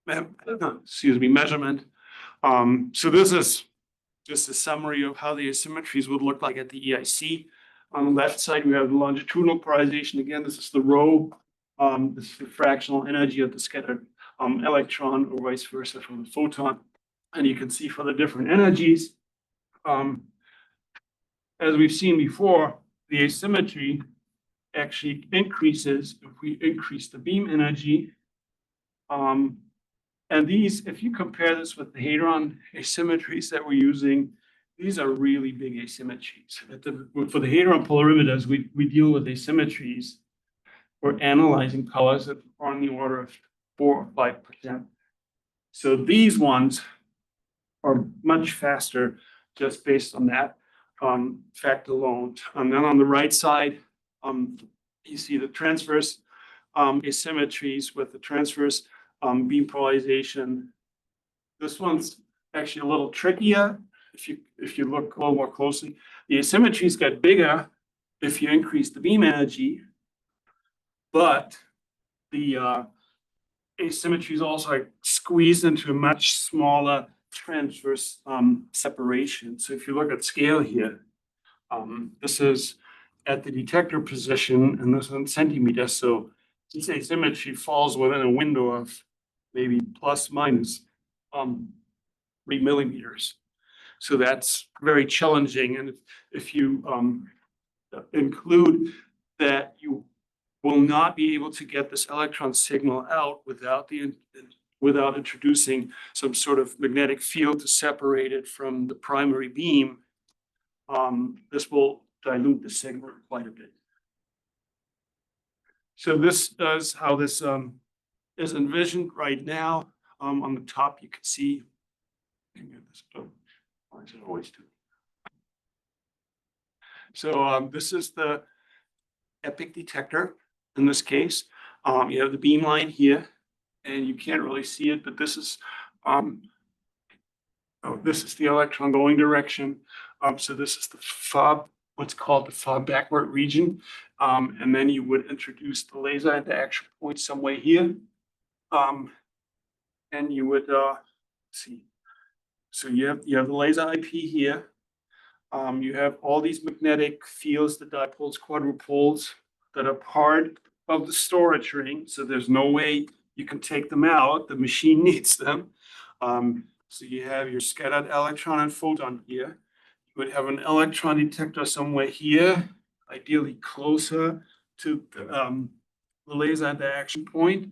measurement. So this is just a summary of how the asymmetries would look like at the EIC. On the left side, we have the longitudinal polarization. Again, this is the rho. This is the fractional energy of the scattered electron, or vice versa from the photon. And you can see for the different energies, as we've seen before, the asymmetry actually increases if we increase the beam energy. And these, if you compare this with the hadron asymmetries that we're using, these are really big asymmetries. For the hadron polarimeters, we deal with asymmetries. We're analyzing colors that are on the order of 4 or 5%. So these ones are much faster just based on that fact alone. And then on the right side, you see the transverse asymmetries with the transverse beam polarization. This one's actually a little trickier if you look a little more closely. The asymmetries get bigger if you increase the beam energy, but the asymmetries also are squeezed into a much smaller transverse separation. So if you look at scale here, this is at the detector position, and this is in centimeters. So this asymmetry falls within a window of maybe plus minus 3 millimeters. So that's very challenging. And if you include that you will not be able to get this electron signal out without introducing some sort of magnetic field to separate it from the primary beam, this will dilute the signal quite a bit. So this is how this is envisioned right now. On the top, you can see. Why is it always doing? So this is the epic detector in this case. You have the beam line here, and you can't really see it, but this is the electron going direction. So this is the fob, what's called the fob backward region. And then you would introduce the laser into action point some way here. And you would see. So you have the laser IP here. You have all these magnetic fields, the dipoles, quadrupoles that are part of the storage ring. So there's no way you can take them out. The machine needs them. So you have your scattered electron and photon here. You would have an electron detector somewhere here, ideally closer to the laser at the action point.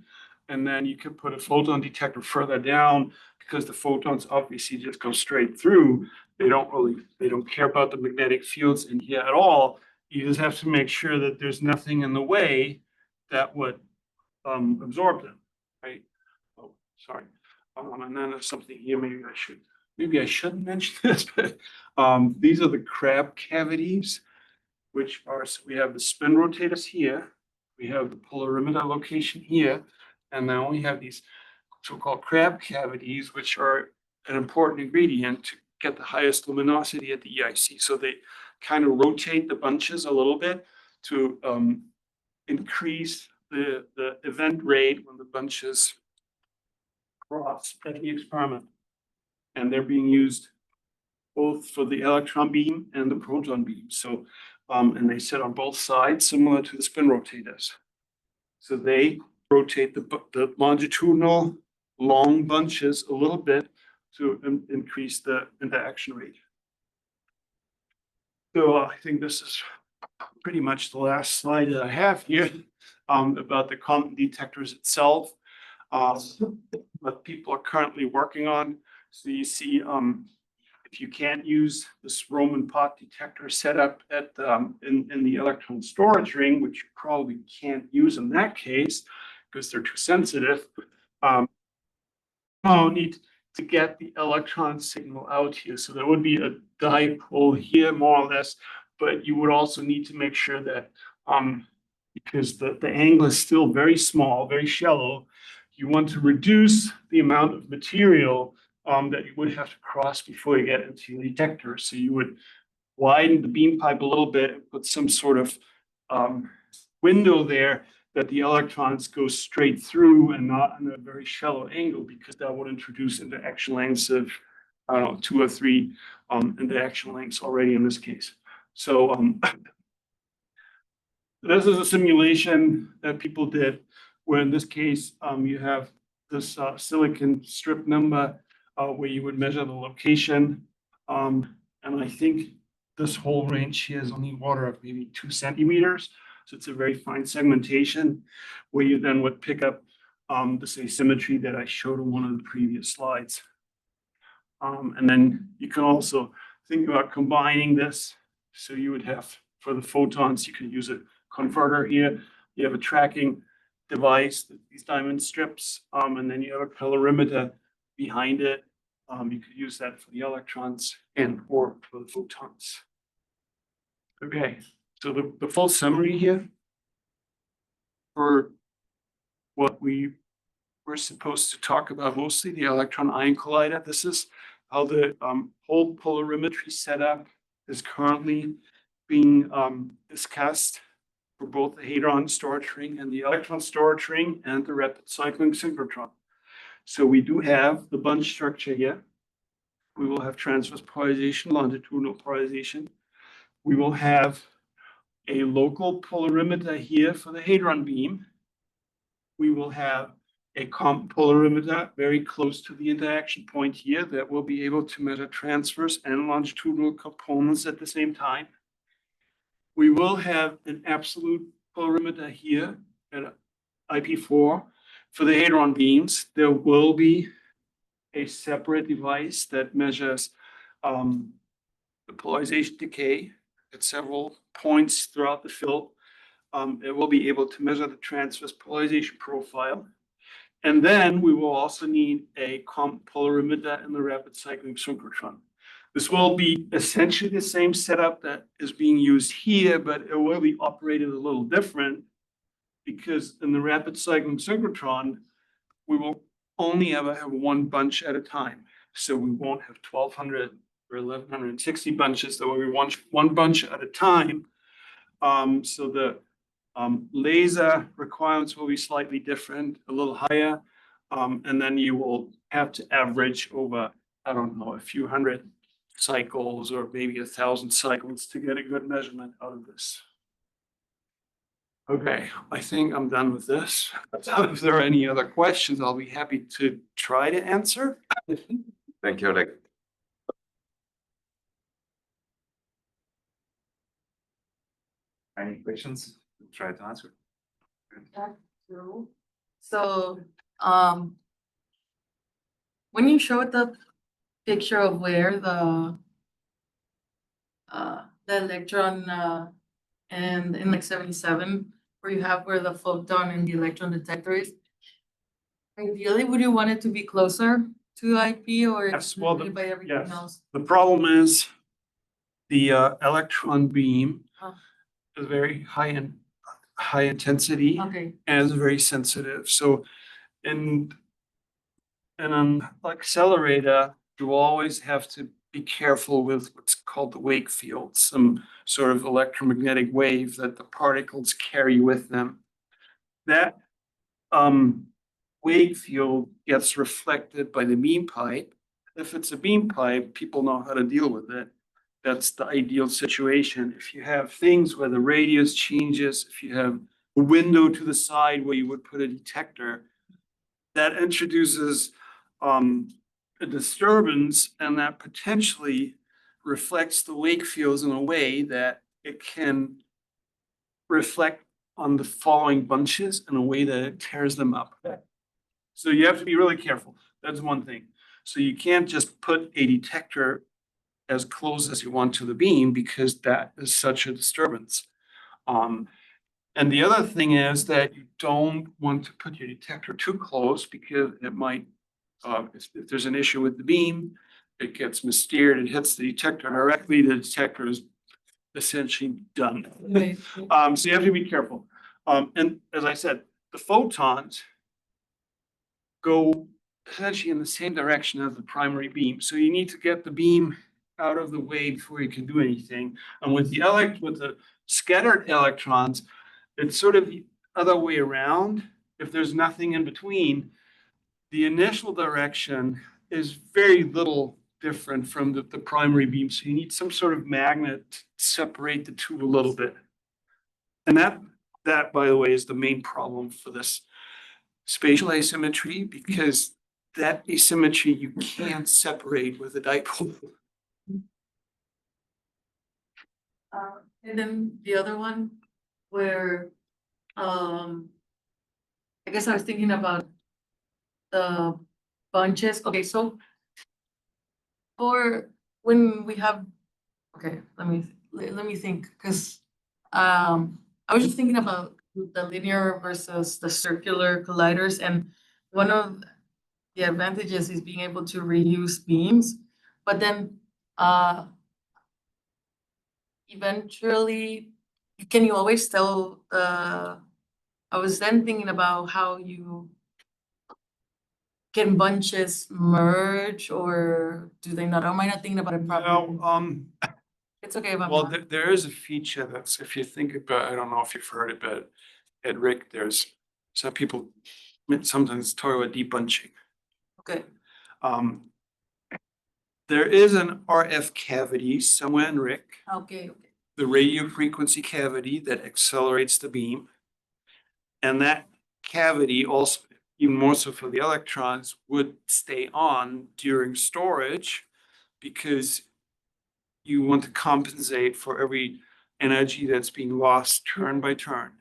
And then you could put a photon detector further down because the photons obviously just go straight through. They don't care about the magnetic fields in here at all. You just have to make sure that there's nothing in the way that would absorb them, right? Oh, sorry. And then there's something here, maybe I shouldn't mention this, but these are the crab cavities, which are, so we have the spin rotators here, we have the polarimeter location here, and now we have these so-called crab cavities, which are an important ingredient to get the highest luminosity at the EIC. So they kind of rotate the bunches a little bit to increase the event rate when the bunches cross at the experiment. And they're being used both for the electron beam and the proton beam. So, and they sit on both sides, similar to the spin rotators. So they rotate the longitudinal long bunches a little bit to increase the interaction rate. So I think this is pretty much the last slide that I have here about the Compton detectors itself. What people are currently working on. So you see, if you can't use this Roman pot detector set up at in the electron storage ring, which you probably can't use in that case because they're too sensitive, you need to get the electron signal out here. So there would be a dipole here, more or less, but you would also need to make sure that because the angle is still very small, very shallow, you want to reduce the amount of material that you would have to cross before you get into your detector. So you would widen the beam pipe a little bit and put some sort of window there that the electrons go straight through and not on a very shallow angle, because that would introduce interaction lengths of, I don't know, 2 or 3 interaction lengths already in this case. So this is a simulation that people did, where in this case, you have this silicon strip number where you would measure the location. And I think this whole range here is only water of maybe 2 centimeters. So it's a very fine segmentation where you then would pick up this asymmetry that I showed on one of the previous slides. And then you can also think about combining this. So you would have, for the photons, you could use a converter here. You have a tracking device, these diamond strips, and then you have a polarimeter behind it. You could use that for the electrons and or for the photons. Okay, so the full summary here for what we were supposed to talk about, mostly the electron-ion collider. This is how the whole polarimetry setup is currently being discussed for both the hadron storage ring and the electron storage ring and the rapid cycling synchrotron. So we do have the bunch structure here. We will have transverse polarization, longitudinal polarization. We will have a local polarimeter here for the hadron beam. We will have a comp polarimeter very close to the interaction point here that will be able to measure transverse and longitudinal components at the same time. We will have an absolute polarimeter here at IP4 for the hadron beams. There will be a separate device that measures the polarization decay at several points throughout the field. It will be able to measure the transverse polarization profile. And then we will also need a comp polarimeter in the rapid cycling synchrotron. This will be essentially the same setup that is being used here, but it will be operated a little different because in the rapid cycling synchrotron, we will only ever have one bunch at a time. So we won't have 1,200 or 1,160 bunches. There will be one bunch at a time. So the laser requirements will be slightly different, a little higher. And then you will have to average over, I don't know, a few hundred cycles or maybe 1,000 cycles to get a good measurement out of this. Okay, I think I'm done with this. If there are any other questions, I'll be happy to try to answer. Thank you, Oleg. Any questions? We'll try to answer. So, when you showed the picture of where the electron, and in like 77, where you have where the photon and the electron detector is, ideally, would you want it to be closer to IP or Yes, well, by everything yes. else? The problem is the electron beam is very high intensity Okay, and is very sensitive. So in an accelerator, you always have to be careful with what's called the wake field, some sort of electromagnetic wave that the particles carry with them. That wake field gets reflected by the beam pipe. If it's a beam pipe, people know how to deal with it. That's the ideal situation. If you have things where the radius changes, if you have a window to the side where you would put a detector, that introduces a disturbance, and that potentially reflects the wake fields in a way that it can reflect on the following bunches in a way that it tears them up. So you have to be really careful. That's one thing. So you can't just put a detector as close as you want to the beam because that is such a disturbance. And the other thing is that you don't want to put your detector too close because it might, if there's an issue with the beam, it gets missteered, it hits the detector directly, the detector is essentially done. right. So you have to be careful. And as I said, the photons go essentially in the same direction as the primary beam. So you need to get the beam out of the way before you can do anything. And with the scattered electrons, it's sort of the other way around. If there's nothing in between, the initial direction is very little different from the primary beam. So you need some sort of magnet to separate the two a little bit. And that, by the way, is the main problem for this spatial asymmetry, because that asymmetry you can't separate with a dipole. And then the other one where, I guess I was thinking about the bunches. Okay, so for when we have, okay, let me think, because I was just thinking about the linear versus the circular colliders, and one of the advantages is being able to reuse beams, but then eventually, can you always tell I was then thinking about how you can bunches merge, or do they not? Or am I not thinking about it properly? No, It's okay if I'm well, not. there is a feature that's, if you think about, I don't know if you've heard it, but at Rick, there's some people sometimes talk about debunching. Okay, There is an RF cavity somewhere in Rick, okay. the radio frequency cavity that accelerates the beam. And that cavity also, even more so for the electrons, would stay on during storage because you want to compensate for every energy that's being lost turn by turn.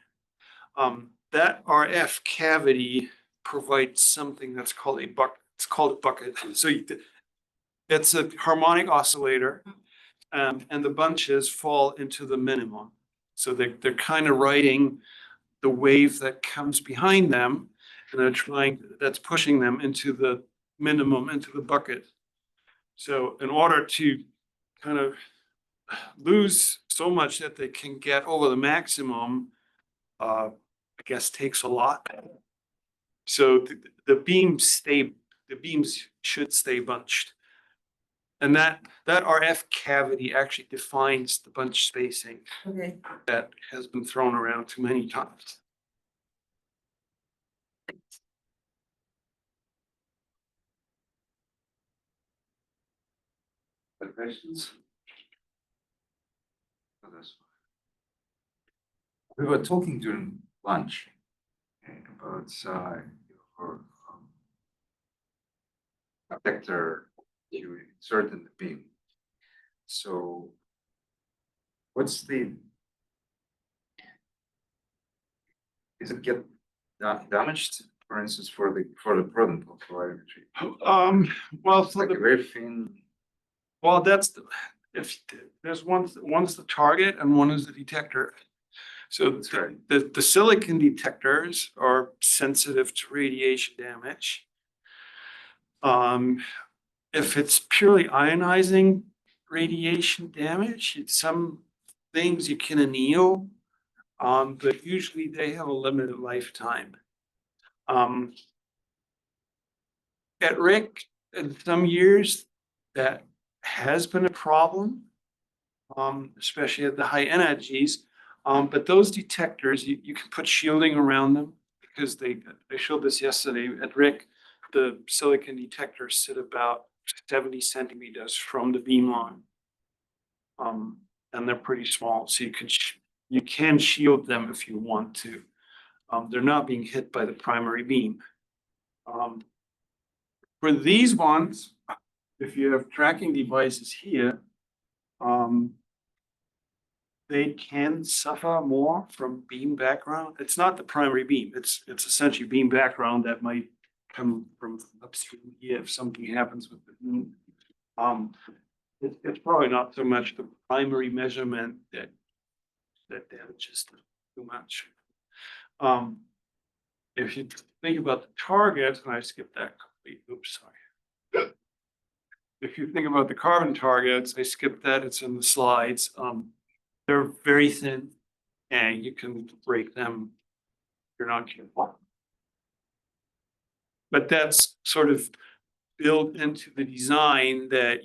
That RF cavity provides something that's called a bucket. It's called a bucket. So it's a harmonic oscillator, and the bunches fall into the minimum. So they're kind of riding the wave that comes behind them, and that's pushing them into the minimum, into the bucket. So in order to kind of lose so much that they can get over the maximum, I guess takes a lot. So the beams should stay bunched. And that RF cavity actually defines the bunch spacing Okay. that has been thrown around too many times. Other questions? Others? We were talking during lunch about your detector you insert in the beam. So what's is it get damaged, for instance, for the proton polarimetry? Well, It's like a very thin. well, if there's one's the target and one is the detector. So That's right. the silicon detectors are sensitive to radiation damage. If it's purely ionizing radiation damage, it's some things you can anneal, but usually they have a limited lifetime. At RIC, in some years, that has been a problem, especially at the high energies. But those detectors, you can put shielding around them because I showed this yesterday at RIC. The silicon detectors sit about 70 centimeters from the beam line. And they're pretty small, so you can shield them if you want to. They're not being hit by the primary beam. For these ones, if you have tracking devices here, they can suffer more from beam background. It's not the primary beam. It's essentially beam background that might come from upstream here if something happens with the beam. It's probably not so much the primary measurement that damages too much. If you think about the target, and I skipped that complete, oops, sorry. If you think about the carbon targets, I skipped that, it's in the slides. They're very thin and you can break them if you're not careful. But that's sort of built into the design that you